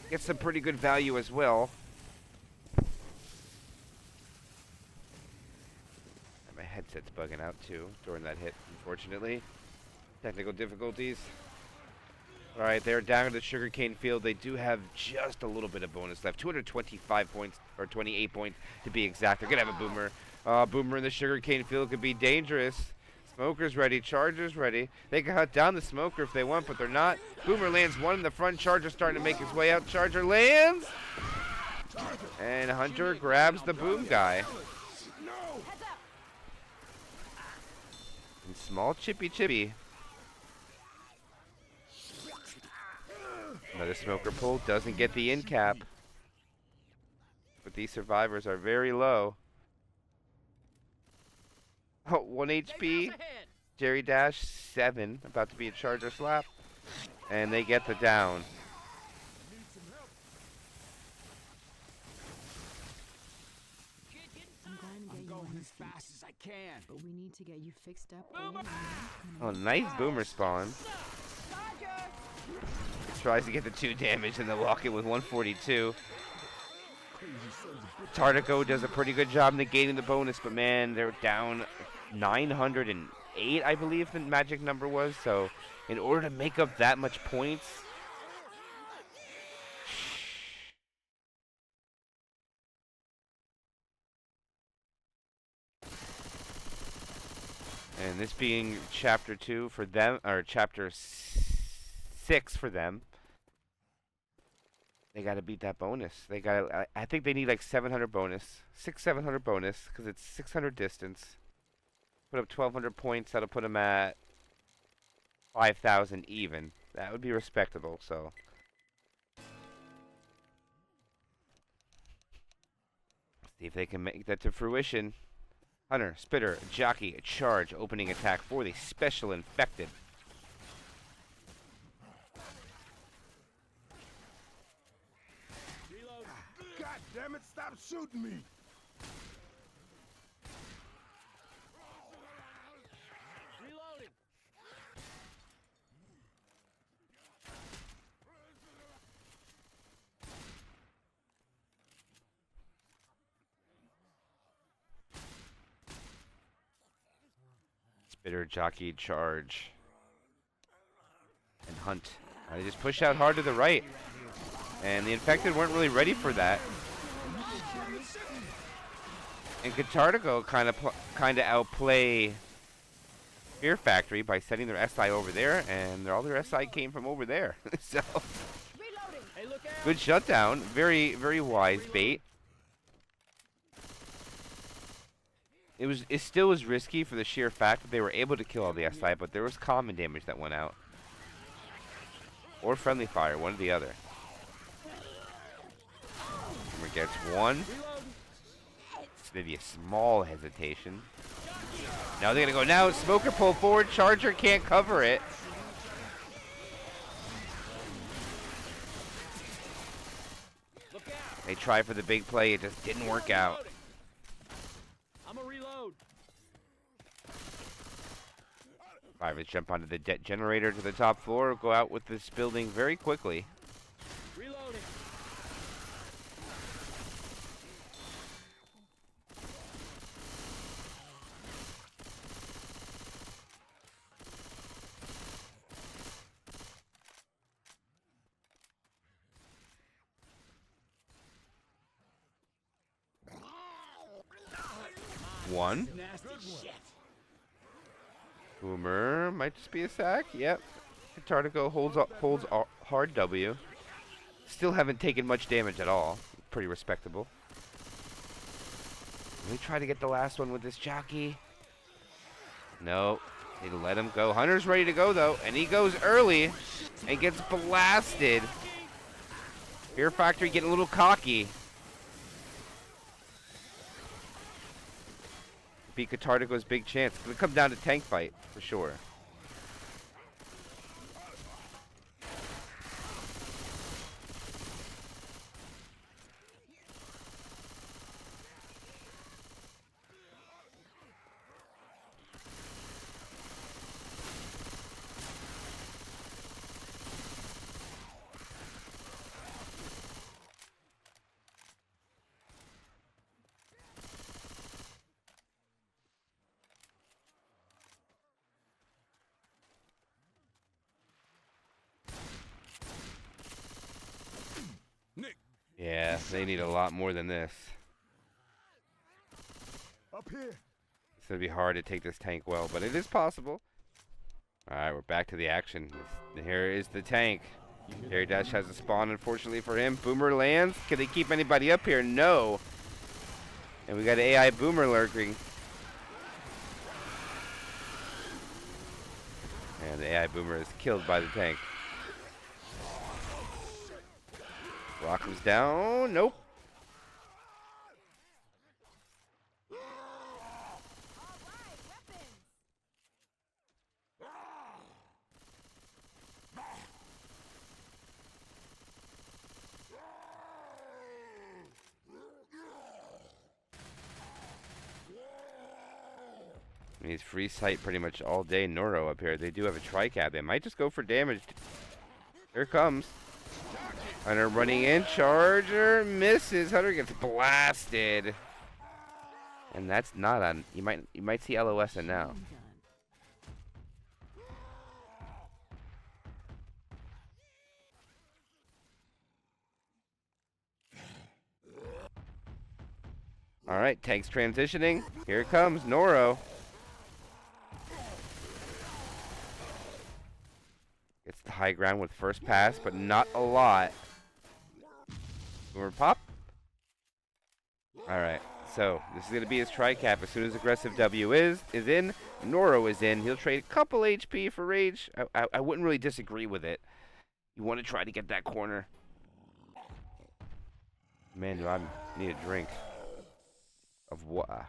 gets some pretty good value as well. My headset's bugging out too during that hit, unfortunately. Technical difficulties. Alright, they're down to the sugarcane field. They do have just a little bit of bonus left. 225 points, or 28 points to be exact. They're going to have a boomer. Boomer in the sugarcane field could be dangerous. Smoker's ready, Charger's ready. They can hunt down the Smoker if they want, but they're not. Boomer lands one in the front. Charger's starting to make his way out. Charger lands. And Hunter grabs the boom guy. And small chippy. Another Smoker pull. Doesn't get the in cap. But these survivors are very low. Oh, 1 HP. Jerry Dash, 7. About to be a Charger slap. And they get the down. I'm going as fast as I can. But we need to get you fixed up. Oh, nice boomer spawn. Tries to get the 2 damage and then walk it with 142. Katartico does a pretty good job negating the bonus, but man, they're down 908, I believe the magic number was. So in order to make up that much points, and this being chapter 2 for them, or chapter 6 for them, they got to beat that bonus. They got. I think they need like 700 bonus, 700 bonus, because it's 600 distance. Put up 1,200 points. That'll put them at 5,000 even. That would be respectable. So. See if they can make that to fruition. Hunter, Spitter, Jockey, Charge, opening attack for the Special Infected. God damn it, stop shooting me! Reloading. Spitter, Jockey, Charge, and Hunt. They just push out hard to the right. And the Infected weren't really ready for that. And Katartico kind of outplay Fear Factory by setting their SI over there, and all their SI came from over there. So Hey, look out. good shutdown, very very wise bait. It still was risky for the sheer fact that they were able to kill all the SI, but there was common damage that went out, or friendly fire, one or the other. Hammer gets one. It's maybe a small hesitation. Now they're gonna go now. Smoker pull forward. Charger can't cover it. Look out. They try for the big play. It just didn't work out. I'm a reload. Passifice jump onto the generator to the top floor. Go out with this building very quickly. Reloading. One. Nasty shit. Boomer might just be a sack. Yep. Katartico holds a hard W. Still haven't taken much damage at all. Pretty respectable. Let me try to get the last one with this Jockey. No. Need to let him go. Hunter's ready to go though, and he goes early and gets blasted. Fear Factory getting a little cocky. Beat Katartico's big chance. It's gonna come down to tank fight for sure. Nick, Yeah, they need a lot more than this. up here. It's gonna be hard to take this tank well, but it is possible. Alright, we're back to the action. Here is the tank. Terry Dash has a spawn, unfortunately for him. Boomer lands. Can they keep anybody up here? No. And we got AI Boomer lurking. And the AI Boomer is killed by the tank. Rock comes down. Nope. He's free sight pretty much all day. Noro up here. They do have a tri-cab. They might just go for damage. Here it comes. Hunter running in. Charger misses. Hunter gets blasted. And that's not on. You might see LOS in now. All right, tanks transitioning. Here it comes, Noro. Gets the high ground with first pass, but not a lot. Boomer pop. All right, so this is going to be his tri-cap. As soon as aggressive W is in, Noro is in. He'll trade a couple HP for rage. I wouldn't really disagree with it. You want to try to get that corner. Man, do I need a drink. Of what?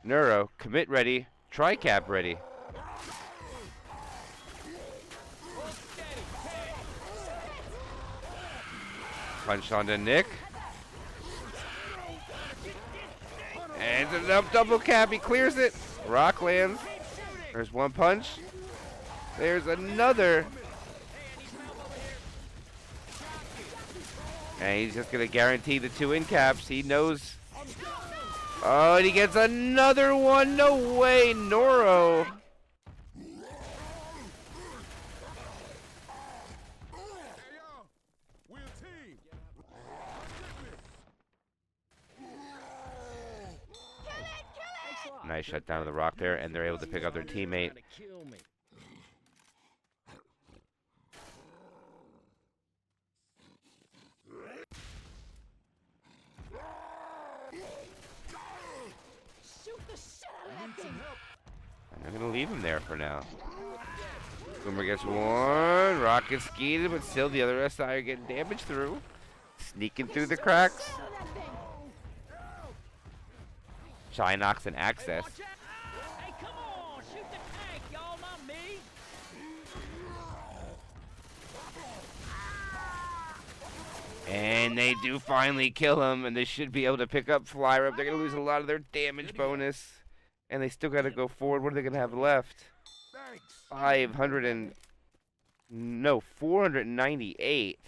Neuro, commit ready, tri-cap ready. Punch onto Nick. And a double cap, he clears it. Rock lands. There's one punch. There's another. And he's just going to guarantee the 2 in caps. He knows. Oh, and he gets another one. No way, Noro. Nice shut down of the rock there, and they're able to pick up their teammate. I'm going to leave him there for now. Boomer gets one. Rock gets skeeted, but still the other SI are getting damaged through. Sneaking through the cracks. Shinox and Access. Hey, come on, shoot the tank, y'all, not me. And they do finally kill him, and they should be able to pick up Flyer up. They're going to lose a lot of their damage bonus. And they still got to go forward. What are they going to have left? 498.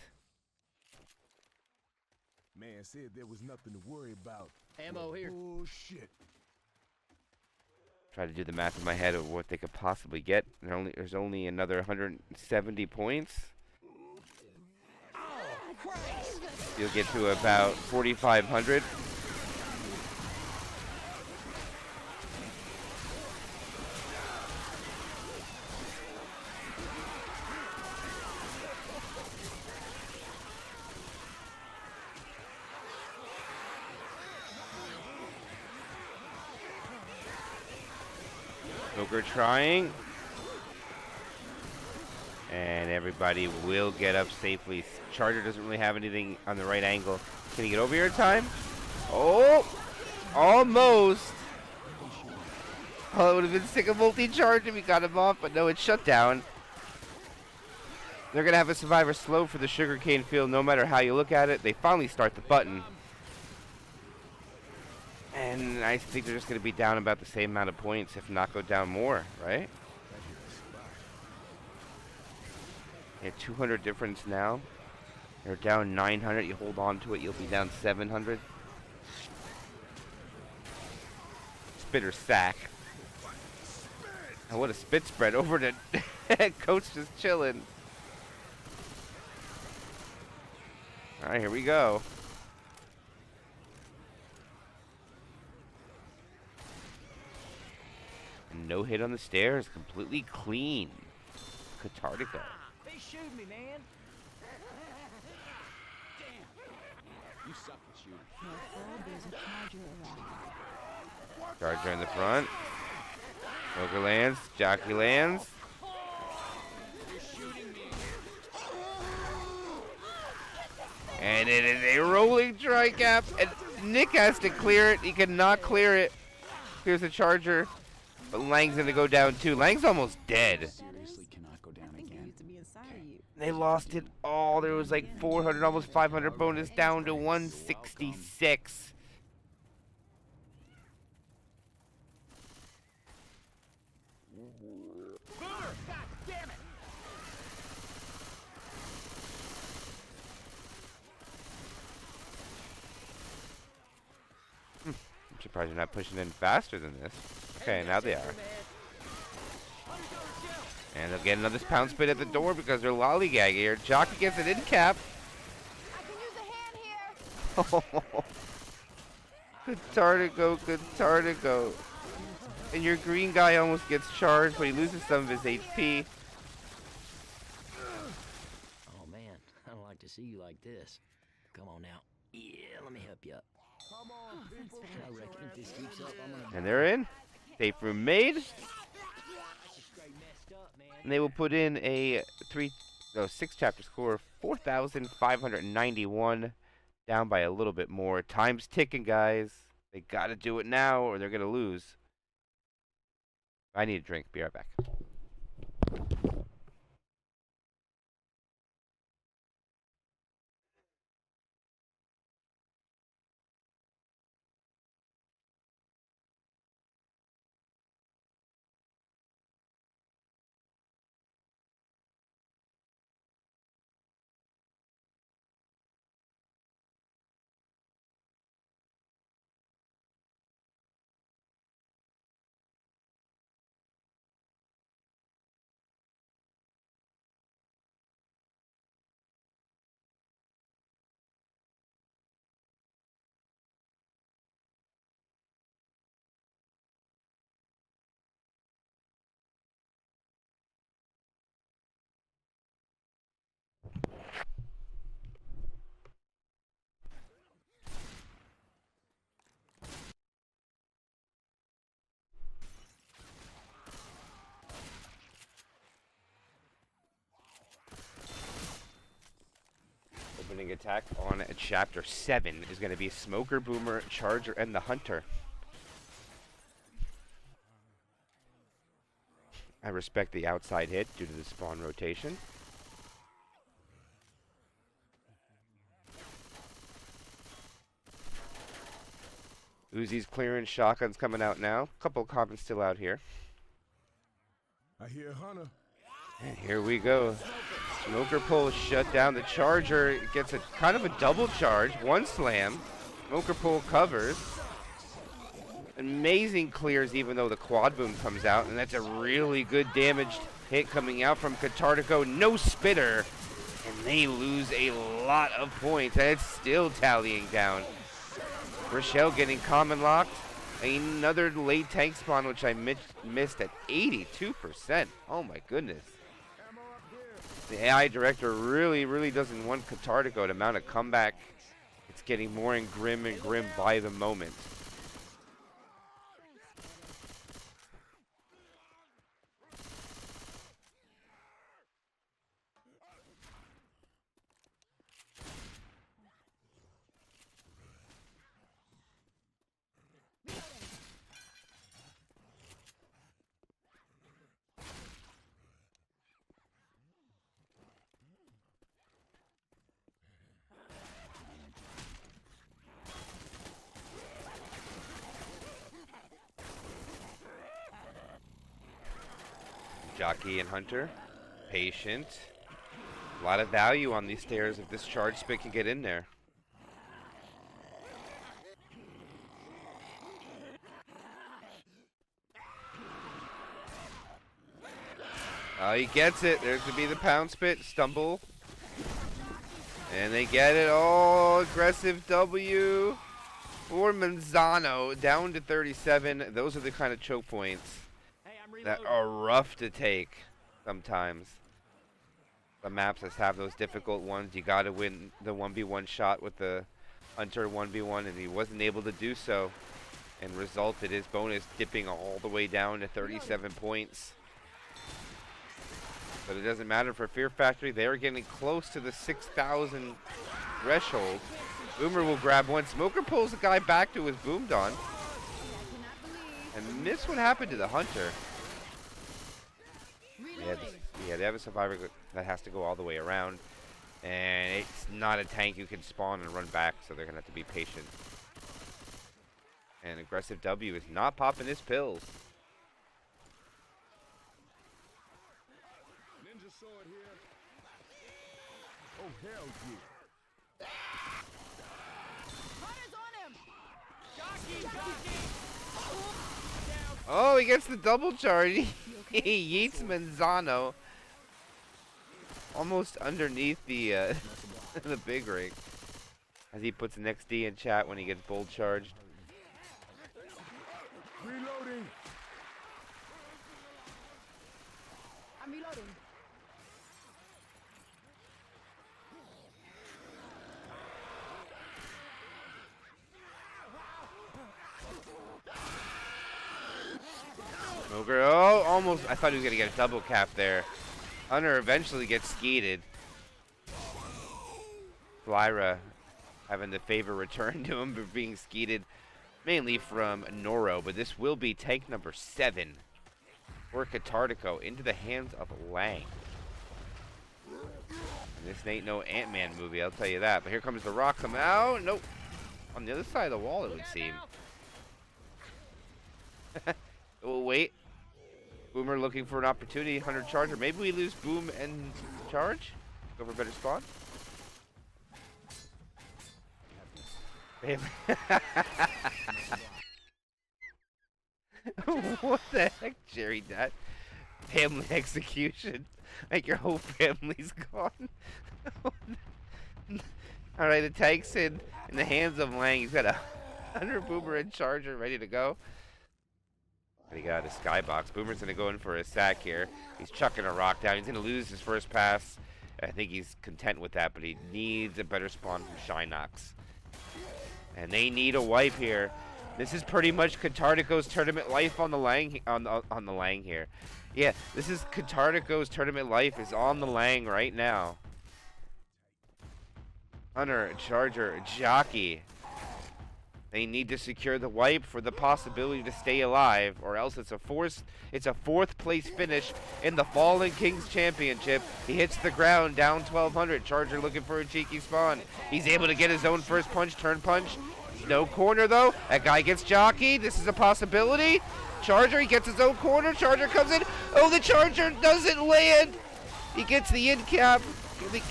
Man said there was nothing to worry about. Ammo here. Oh shit. Try to do the math in my head of what they could possibly get. There's only another 170 points. You'll get to about 4,500. Joker trying. And everybody will get up safely. Charger doesn't really have anything on the right angle. Can he get over here in time? Oh! Almost! Oh, it would have been sick of multi-charge if he got him off, but no, it's shut down. They're going to have a survivor slow for the sugarcane field no matter how you look at it. They finally start the button. And I think they're just going to be down about the same amount of points, if not go down more, right? Yeah, 200 difference now. They're down 900. You hold on to it, you'll be down 700. Spitter sack. Oh, what a spit spread over to Coach just chilling. All right, here we go. No hit on the stairs, completely clean. Katartico. They shooting me, man. Damn. You suck at shooting. Charger in the front. Poker lands, jockey lands. And it is a rolling tri-cap, and Nick has to clear it. He cannot clear it. Here's the Charger. But Lang's gonna go down too. Lang's almost dead. Seriously cannot go down again. They lost it all. There was like 400, almost 500 bonus down to 166. surprised you're not pushing in faster than this. Okay, now they are. And they'll get another pound spit at the door because they're lollygagging here. Jockey gets an in cap. I can use a hand here. Katartico, Katartico. And your green guy almost gets charged, but he loses some of his HP. Oh man, I don't like to see you like this. Come on now. Yeah, let me help you up. Come on, people. I reckon if this keeps up, I'm gonna And they're in. Safe room made. straight messed up, man. And they will put in a 6 chapter score of 4,591. Down by a little bit more. Time's ticking, guys. They gotta do it now or they're gonna lose. I need a drink. Be right back. Opening attack on Chapter 7 is going to be Smoker, Boomer, Charger, and the Hunter. I respect the outside hit due to the spawn rotation. Uzi's clearing, shotguns coming out now. Couple commons still out here. I hear Hunter. And here we go. Smoker pull shut down the Charger. It gets a kind of a double charge. One slam. Smoker pull covers. Amazing clears even though the quad boom comes out. And that's a really good damaged hit coming out from Katartico. No spitter. And they lose a lot of points. And it's still tallying down. Rochelle getting common locked. Another late tank spawn which I missed at 82%. Oh my goodness. The AI director really doesn't want Katartico to mount a comeback. It's getting more and grim by the moment. Jockey and Hunter, patient. A lot of value on these stairs if this charge spit can get in there. He gets it. There's to be the pound spit, stumble. And they get it. Oh, aggressive W for Manzano, down to 37. Those are the kind of choke points that are rough to take sometimes. The maps just have those difficult ones. You gotta win the 1v1 shot with the Hunter 1v1, and he wasn't able to do so. And resulted his bonus dipping all the way down to 37 points. But it doesn't matter for Fear Factory. They're getting close to the 6,000 threshold. Boomer will grab one. Smoker pulls the guy back to his boom don. And miss what happened to the Hunter. Yeah, they have a survivor that has to go all the way around. And it's not a tank you can spawn and run back, so they're going to have to be patient. And aggressive W is not popping his pills. Ninja sword here. Oh, hell yeah. Hunter's on him. Oh, he gets the double charge. He yeets Manzano almost underneath the the big ring. As he puts an XD in chat when he gets bold charged. Reloading. I'm reloading. Smoker, oh, almost. I thought he was going to get a double cap there. Hunter eventually gets skeeted. Flyra having the favor returned to him for being skeeted, mainly from Noro. But this will be tank number 7 for Katartico into the hands of Lang. And this ain't no Ant-Man movie, I'll tell you that. But here comes the rock coming out. Nope. On the other side of the wall, it would seem. Oh, wait. Boomer looking for an opportunity. Hunter Charger. Maybe we lose Boom and Charge. Go for a better spawn. What the heck, Jerry? That family execution. Like your whole family's gone. Alright, the tank's in the hands of Lang. He's got a Hunter, Boomer, and Charger ready to go. But he got a skybox. Boomer's going to go in for a sack here. He's chucking a rock down. He's going to lose his first pass. I think he's content with that, but he needs a better spawn from Shinox. And they need a wipe here. This is pretty much Katartico's tournament life on the Lang on the Lang here. Yeah, this is Katartico's tournament life is on the Lang right now. Hunter, Charger, Jockey. They need to secure the wipe for the possibility to stay alive, or else it's a fourth place finish in the Fallen Kings Championship. He hits the ground down 1200. Charger looking for a cheeky spawn. He's able to get his own first punch, turn punch. No corner though. That guy gets jockey. This is a possibility. Charger, he gets his own corner. Charger comes in. Oh, the Charger doesn't land. He gets the in cap.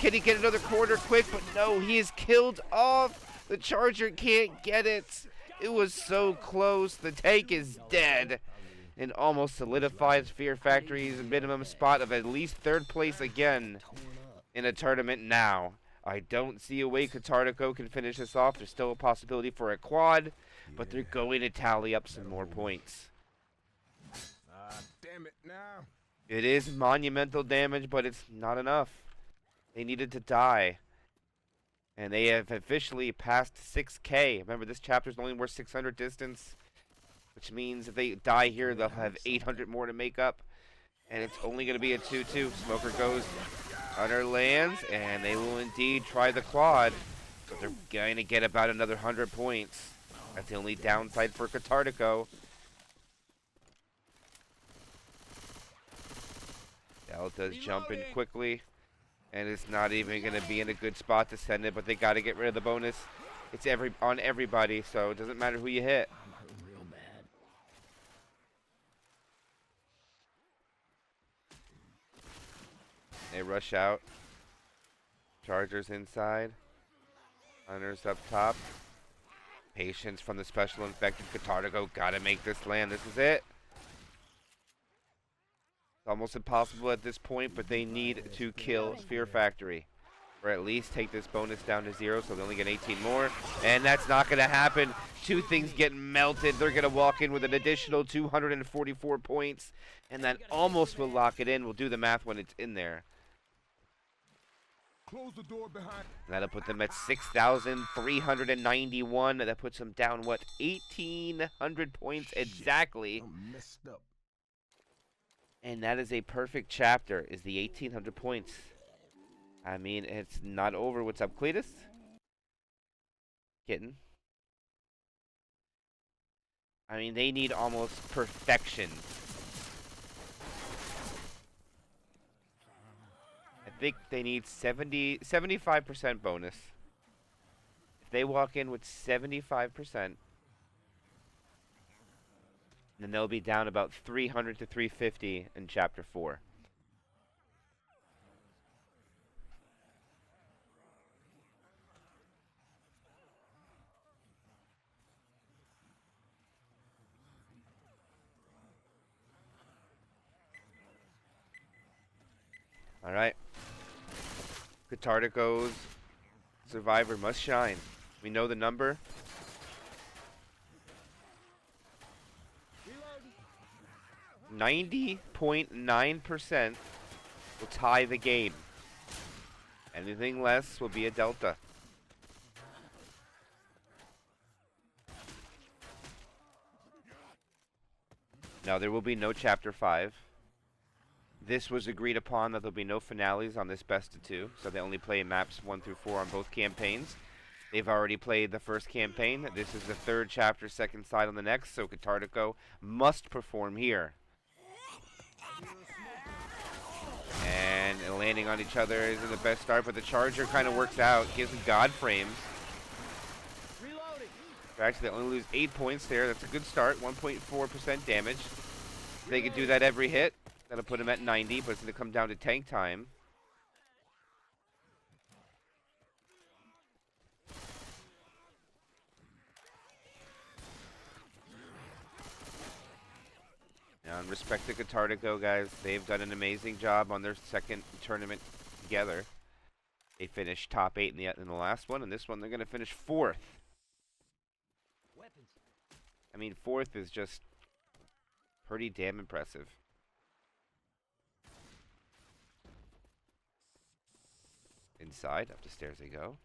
Can he get another corner quick? But no, he is killed off. The Charger can't get it. It was so close. The tank is dead. And almost solidifies Fear Factory's minimum spot of at least 3rd place again in a tournament now. I don't see a way Katartico can finish this off. There's still a possibility for a quad, but they're going to tally up some more points. Damn it now. It is monumental damage, but it's not enough. They needed to die. And they have officially passed 6K. Remember, this chapter's only worth 600 distance, which means if they die here, they'll have 800 more to make up. And it's only going to be a 2-2. Smoker goes, Hunter lands, and they will indeed try the quad. But they're going to get about another 100 points. That's the only downside for Katartico. Delta's jumping quickly. And it's not even going to be in a good spot to send it, but they got to get rid of the bonus. It's on everybody, so it doesn't matter who you hit. I'm hurting real bad. They rush out. Chargers inside. Hunters up top. Patience from the special infected. Katartico got to make this land. This is it. It's almost impossible at this point, but they need to kill Fear Factory. Or at least take this bonus down to 0, so they only get 18 more. And that's not going to happen. 2 things get melted. They're going to walk in with an additional 244 points. And that almost will lock it in. We'll do the math when it's in there. Close the door behind. That'll put them at 6,391. That puts them down, what, 1,800 points exactly. I'm messed up. And that is a perfect chapter, is the 1,800 points. I mean, it's not over. What's up, Cletus? Kitten. I mean, they need almost perfection. I think they need 75% bonus. If they walk in with 75%, then they'll be down about 300 to 350 in Chapter 4. All right. Katartico's survivor must shine. We know the number. 90.9% will tie the game. Anything less will be a delta. Now, there will be no Chapter 5. This was agreed upon that there'll be no finales on this best of 2, so they only play maps 1 through 4 on both campaigns. They've already played the first campaign. This is the third chapter, second side on the next, so Katartico must perform here. And landing on each other isn't the best start, but the charger kind of works out. Gives them God frames. Actually, they only lose 8 points there. That's a good start. 1.4% damage. If they could do that every hit, that'll put them at 90, but it's going to come down to tank time. Now, in respect to Katartico, guys, they've done an amazing job on their second tournament together. They finished top 8 in the last one, and this one they're going to finish 4th. I mean, 4th is just pretty damn impressive. Inside, up the stairs they go.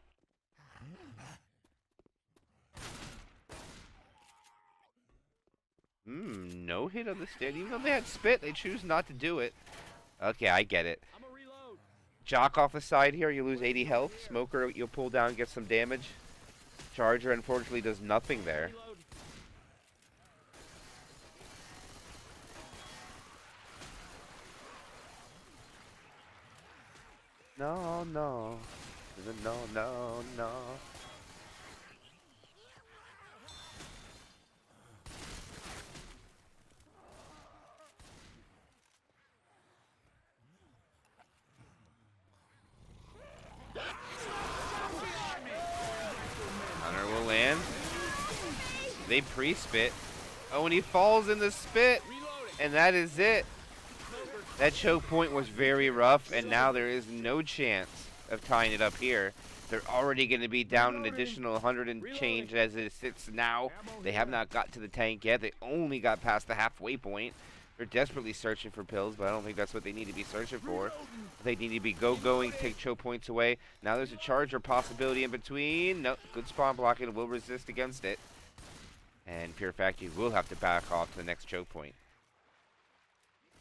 No hit on the stand. Even though they had spit, they choose not to do it. Okay, I get it. Jock off the side here, you lose 80 health. Smoker, you'll pull down, get some damage. Charger, unfortunately, does nothing there. No, no. No, no, no. Hunter will land. They pre-spit. Oh, and he falls in the spit. And that is it. That choke point was very rough, and now there is no chance of tying it up here. They're already going to be down an additional 100 and change as it sits now. They have not got to the tank yet. They only got past the halfway point. They're desperately searching for pills, but I don't think that's what they need to be searching for. They need to be go-going, take choke points away. Now there's a charger possibility in between. No, good spawn blocking, will resist against it. And Pure Factory will have to back off to the next choke point.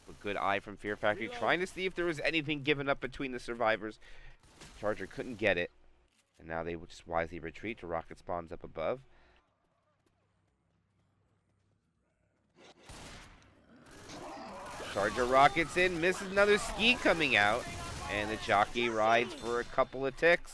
A good eye from Fear Factory, trying to see if there was anything given up between the survivors. Charger couldn't get it. And now they will just wisely retreat to rocket spawns up above. Charger rockets in, misses another ski coming out. And the jockey rides for a couple of ticks.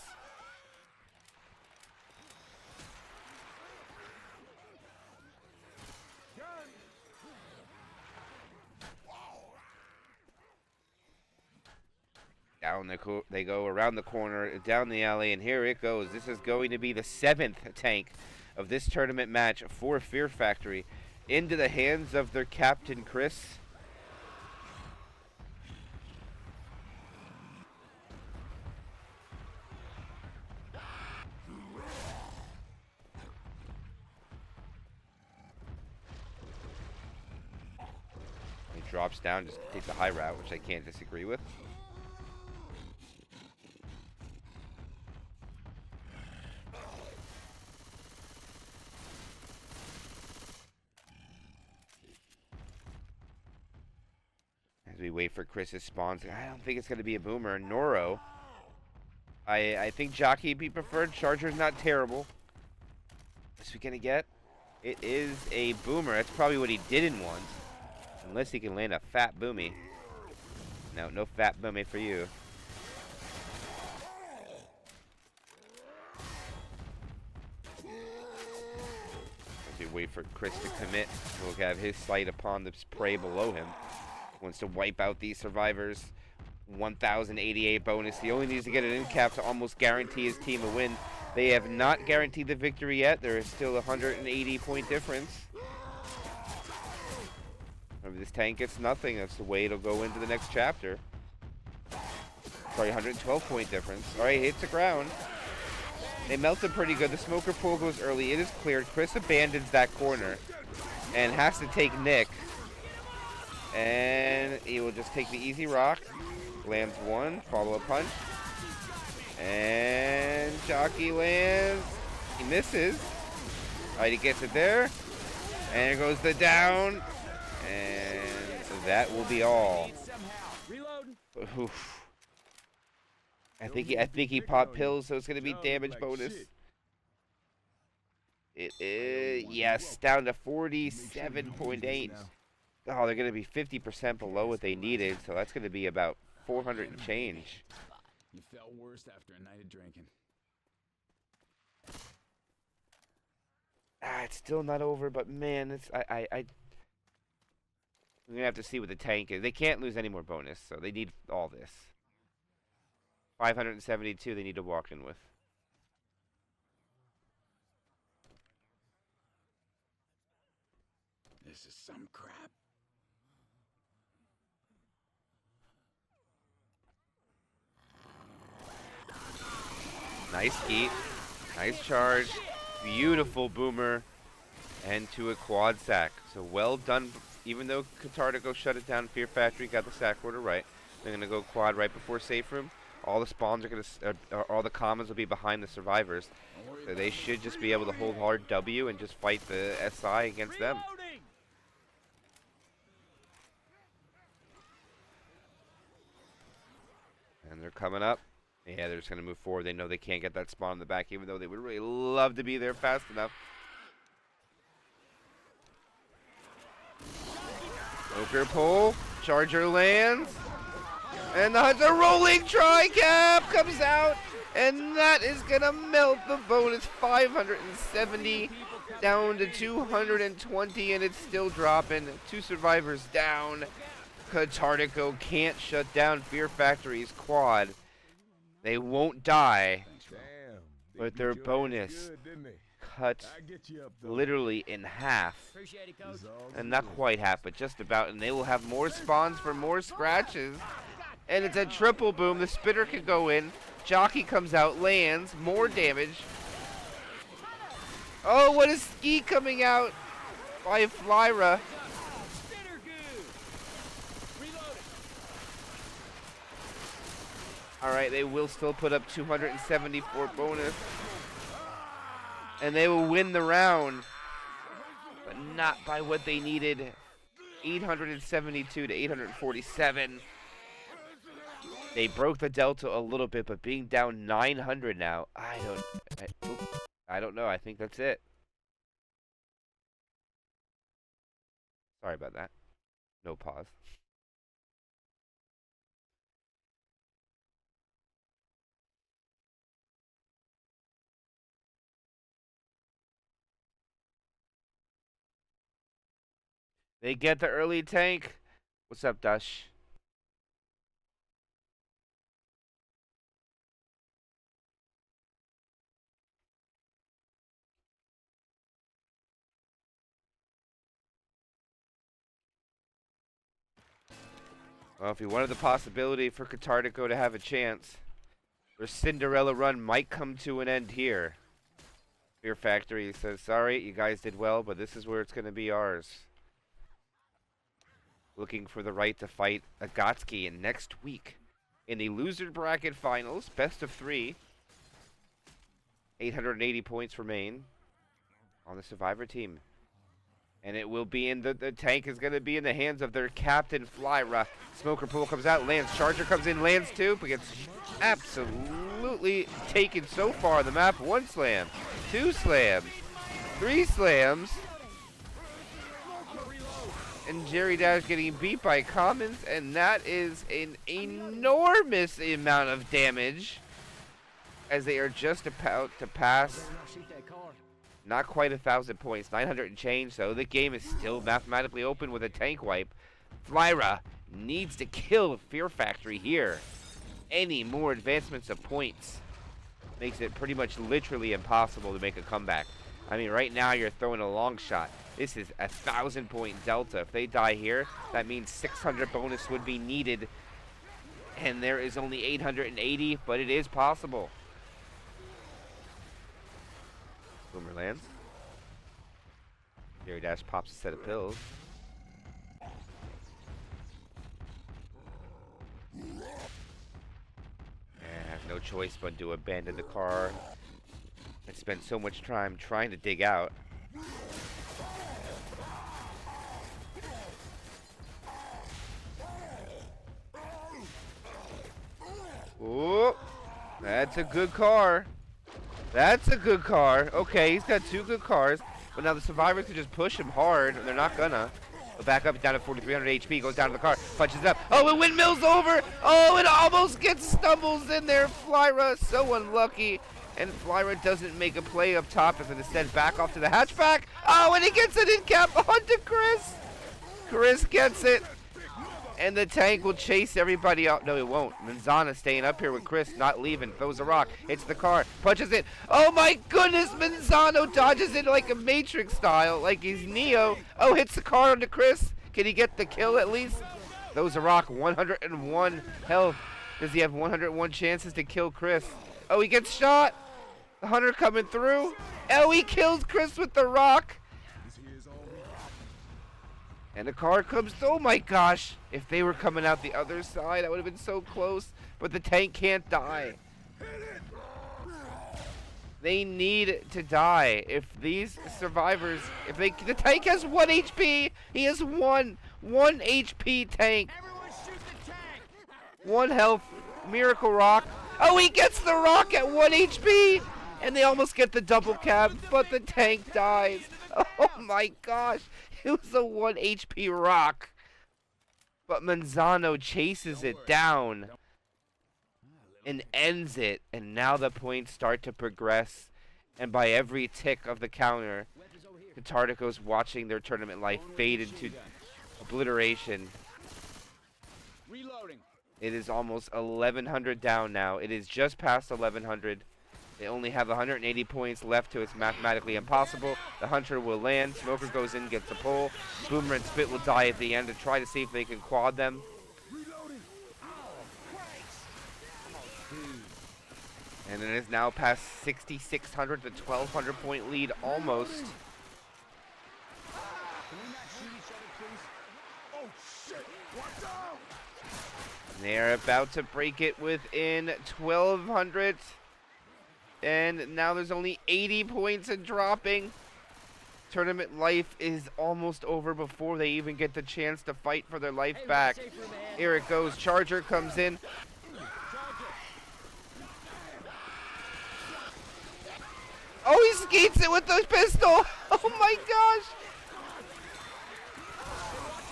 Down they go around the corner, down the alley, and here it goes. This is going to be the 7th tank of this tournament match for Fear Factory. Into the hands of their captain, Chris. He drops down just to take the high route, which I can't disagree with. As we wait for Chris's spawns, I don't think it's going to be a boomer. Noro, I think Jockey be preferred. Charger's not terrible. What's we going to get? It is a boomer. That's probably what he didn't want. Unless he can land a fat boomy. No, no fat boomy for you. As we wait for Chris to commit, we'll have his sight upon the prey below him. Wants to wipe out these survivors. 1,088 bonus. He only needs to get an end cap to almost guarantee his team a win. They have not guaranteed the victory yet. There is still a 180-point difference. If this tank gets nothing, that's the way it'll go into the next chapter. Sorry, 112 point difference. All right, hits the ground. They melted pretty good. The smoker pool goes early. It is cleared. Chris abandons that corner and has to take Nick. And he will just take the easy rock. Lands one. Follow-up punch. And Jockey lands. He misses. All right, he gets it there. And there goes the down. And that will be all. Oof. I think he popped pills, so it's gonna be damage bonus. It is, yes, down to 47.8. Oh, they're gonna be 50% below what they needed, so that's gonna be about 400 and change. You felt worse after a night of drinking. It's still not over, but man, it's we're gonna have to see what the tank is. They can't lose any more bonus, so they need all this. 572 they need to walk in with. This is some crap. Nice heat, nice charge, beautiful boomer, and to a quad sack. So well done. Even though Katartico shut it down, Fear Factory got the sack order right. They're gonna go quad right before safe room. All the spawns are gonna, all the commons will be behind the survivors. So they should just be able to hold hard W and just fight the SI against them. And they're coming up. Yeah, they're just gonna move forward. They know they can't get that spawn in the back, even though they would really love to be there fast enough. Smoker pull, Charger lands, and the rolling tri-cap comes out, and that is gonna melt the bonus. 570 down to 220, and it's still dropping. 2 survivors down. Katartico can't shut down Fear Factory's quad. They won't die, but their bonus cut literally in half. And not quite half, but just about. And they will have more spawns for more scratches. And it's a triple boom. The spitter can go in. Jockey comes out, lands, more damage. Oh, what is Ski coming out by Flyra? Alright, they will still put up 274 bonus. And they will win the round. But not by what they needed. 872 to 847. They broke the delta a little bit, but being down 900 now, I don't know. I think that's it. Sorry about that. No pause. They get the early tank. What's up, Dash? Well, if you wanted the possibility for Katartico to have a chance, their Cinderella run might come to an end here. Fear Factory says, sorry, you guys did well, but this is where it's going to be ours. Looking for the right to fight Agatsky in next week in the loser bracket finals, best of 3. 880 points remain on the survivor team. And it will be in the tank is going to be in the hands of their captain, Flyra. Smoker pool comes out, lands. Charger comes in, lands 2, but gets absolutely taken so far on the map. 1 slam, 2 slams, 3 slams. And Jerry Dash getting beat by Commons, and that is an enormous amount of damage as they are just about to pass. Not quite 1,000 points, 900 and change, so the game is still mathematically open with a tank wipe. Flyra needs to kill Fear Factory here. Any more advancements of points makes it pretty much literally impossible to make a comeback. I mean, right now you're throwing a long shot. This is 1,000 point delta. If they die here, that means 600 bonus would be needed And there is only 880, but it is possible. Boomer lands. Jerry Dash pops a set of pills. And has no choice but to abandon the car. And spent so much time trying to dig out. Ooh, that's a good car. That's a good car. Okay, he's got 2 good cars. But now the survivors can just push him hard, and they're not gonna. But back up, down to 4,300 HP, goes down to the car, punches it up. Oh, it windmills over! Oh, it almost stumbles in there. Flyra, so unlucky. And Flyra doesn't make a play up top, as instead back off to the hatchback. Oh, and he gets it in cap onto Chris. Chris gets it. And the tank will chase everybody out. No, it won't. Manzana staying up here with Chris, not leaving. Throws a rock. Hits the car. Punches it. Oh my goodness. Manzano dodges it like a Matrix style. Like he's Neo. Oh, hits the car onto Chris. Can he get the kill at least? Throws a rock. 101 health. Does he have 101 chances to kill Chris? Oh, he gets shot. The hunter coming through. Oh, he kills Chris with the rock. And the car comes, oh my gosh. If they were coming out the other side, I would have been so close. But the tank can't die. They need to die. If these survivors, the tank has 1 HP. He has one HP tank. 1 health, miracle rock. Oh, he gets the rock at 1 HP. And they almost get the double cab, but the tank dies. Oh my gosh. It was a 1 HP rock. But Manzano chases it down and ends it. And now the points start to progress. And by every tick of the counter, Katartico's watching their tournament life fade into obliteration. Reloading. It is almost 1,100 down now. It is just past 1,100. They only have 180 points left to it's mathematically impossible. The hunter will land. Smoker goes in, gets a pull. Boomer and Spit will die at the end to try to see if they can quad them. And it is now past 6,600 to 1,200 point lead almost. They're about to break it within 1,200. And now there's only 80 points and dropping. Tournament life is almost over before they even get the chance to fight for their life back. Here it goes. Charger comes in. Oh, he skates it with the pistol. Oh my gosh.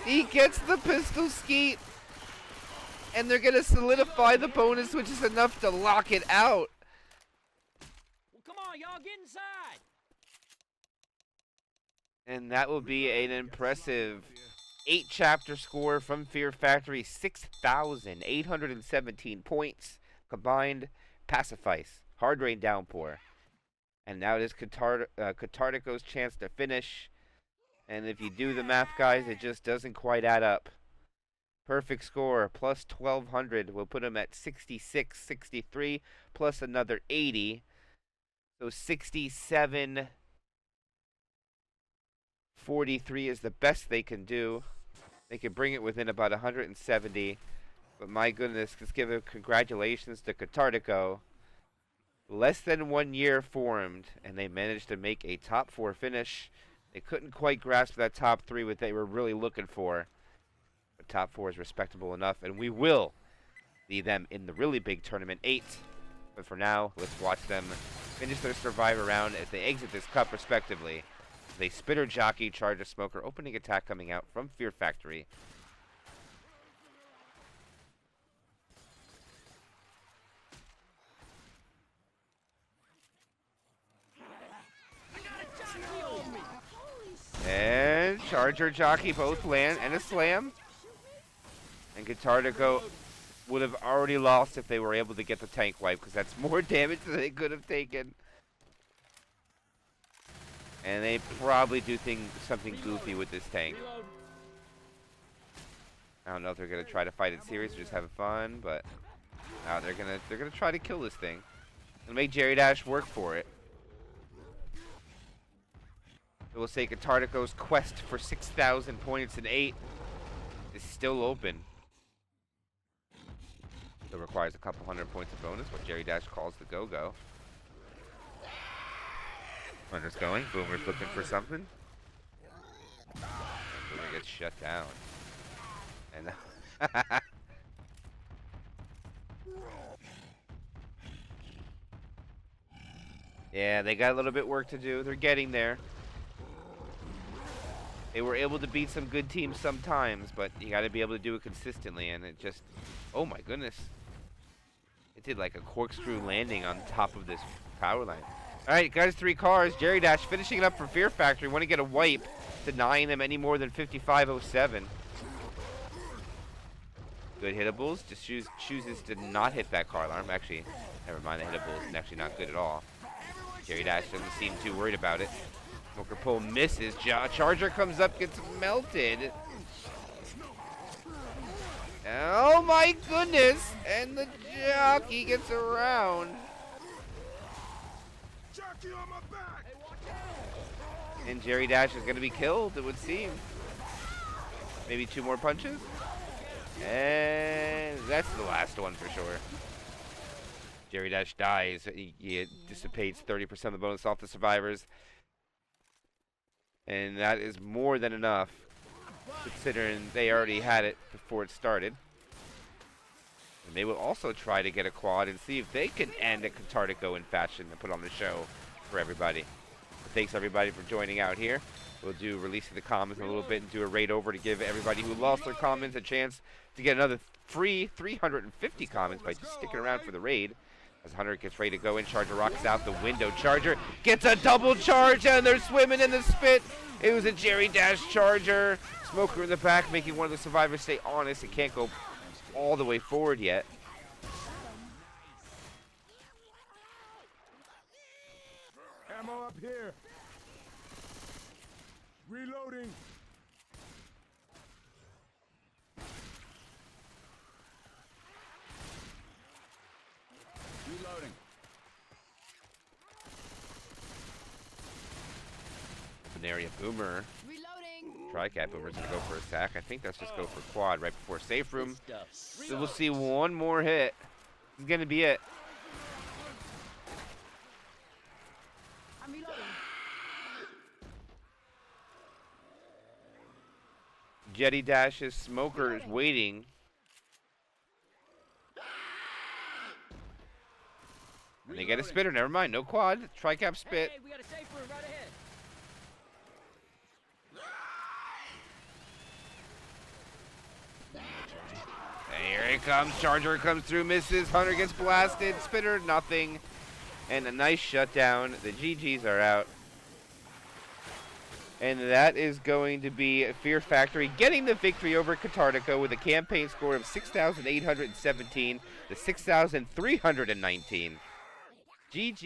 He gets the pistol skeet. And they're going to solidify the bonus, which is enough to lock it out. Come on, y'all, get inside. And that will be an impressive 8-chapter score from Fear Factory. 6,817 points combined. Passifice, Hard Rain, Downpour. And now it is Katartico's chance to finish. And if you do the math, guys, it just doesn't quite add up. Perfect score plus 1,200 will put him at 66, 63 plus another 80. So 67, 43 is the best they can do. They can bring it within about 170. But my goodness, let's give a congratulations to Katartico. Less than 1 year formed, and they managed to make a top 4 finish. They couldn't quite grasp that top 3, what they were really looking for. But top 4 is respectable enough, and we will see them in the really big tournament 8. But for now, let's watch them finish their survivor round as they exit this cup respectively. They Spitter Jockey, Charger, Smoker, opening attack coming out from Fear Factory. And Charger, Jockey both land, and a slam. And Katartico would have already lost if they were able to get the tank wipe, because that's more damage than they could have taken. And they probably do something goofy with this tank. I don't know if they're gonna try to fight it serious or just have fun, but they're gonna try to kill this thing and make Jerry Dash work for it. It will say Katartico's quest for 6,000 points and 8 is still open. It requires a couple hundred points of bonus, what Jerry Dash calls the go-go. Runner's going. Boomer's looking for something. Boomer gets shut down. And yeah, they got a little bit work to do. They're getting there. They were able to beat some good teams sometimes, but you got to be able to do it consistently, and it just, oh my goodness. It did like a corkscrew landing on top of this power line. All right, guys, 3 cars. Jerry Dash finishing it up for Fear Factory. Want to get a wipe, denying them any more than 5507. Good hittables. Just chooses to not hit that car alarm. Actually, never mind, the hittables is actually not good at all. Jerry Dash doesn't seem too worried about it. Smoker pull misses. Charger comes up, gets melted. Oh my goodness! And the jockey gets around. Jockey on my back. And Jerry Dash is going to be killed, it would seem. Maybe 2 more punches. And that's the last one for sure. Jerry Dash dies. He dissipates 30% of the bonus off the survivors. And that is more than enough, considering they already had it before it started. And they will also try to get a quad and see if they can end a Katartico in fashion and put on the show for everybody. But thanks everybody for joining out here. We'll do releasing the comments in a little bit and do a raid over to give everybody who lost their comments a chance to get another free 350 comments by just sticking around for the raid. As Hunter gets ready to go in, Charger rocks out the window. Charger gets a double charge, and they're swimming in the spit. It was a Jerry Dash Charger. Smoker in the back, making one of the survivors stay honest. It can't go all the way forward yet. Ammo up here. Reloading. Reloading. Area Boomer. Reloading. Tri-Cat Boomer's gonna go for a sack. I think that's just go for quad right before safe room. Stuff. So we'll see one more hit. This is gonna be it. I'm reloading. Jetty Dash's Smoker is waiting. And they get a spitter. Never mind. No quad. Tri-Cap spit. Hey, we got a safe room right ahead. Here it comes. Charger comes through, misses. Hunter gets blasted. Spitter, nothing. And a nice shutdown. The GGs are out. And that is going to be Fear Factory getting the victory over Katartico with a campaign score of 6,817 to 6,319. GG.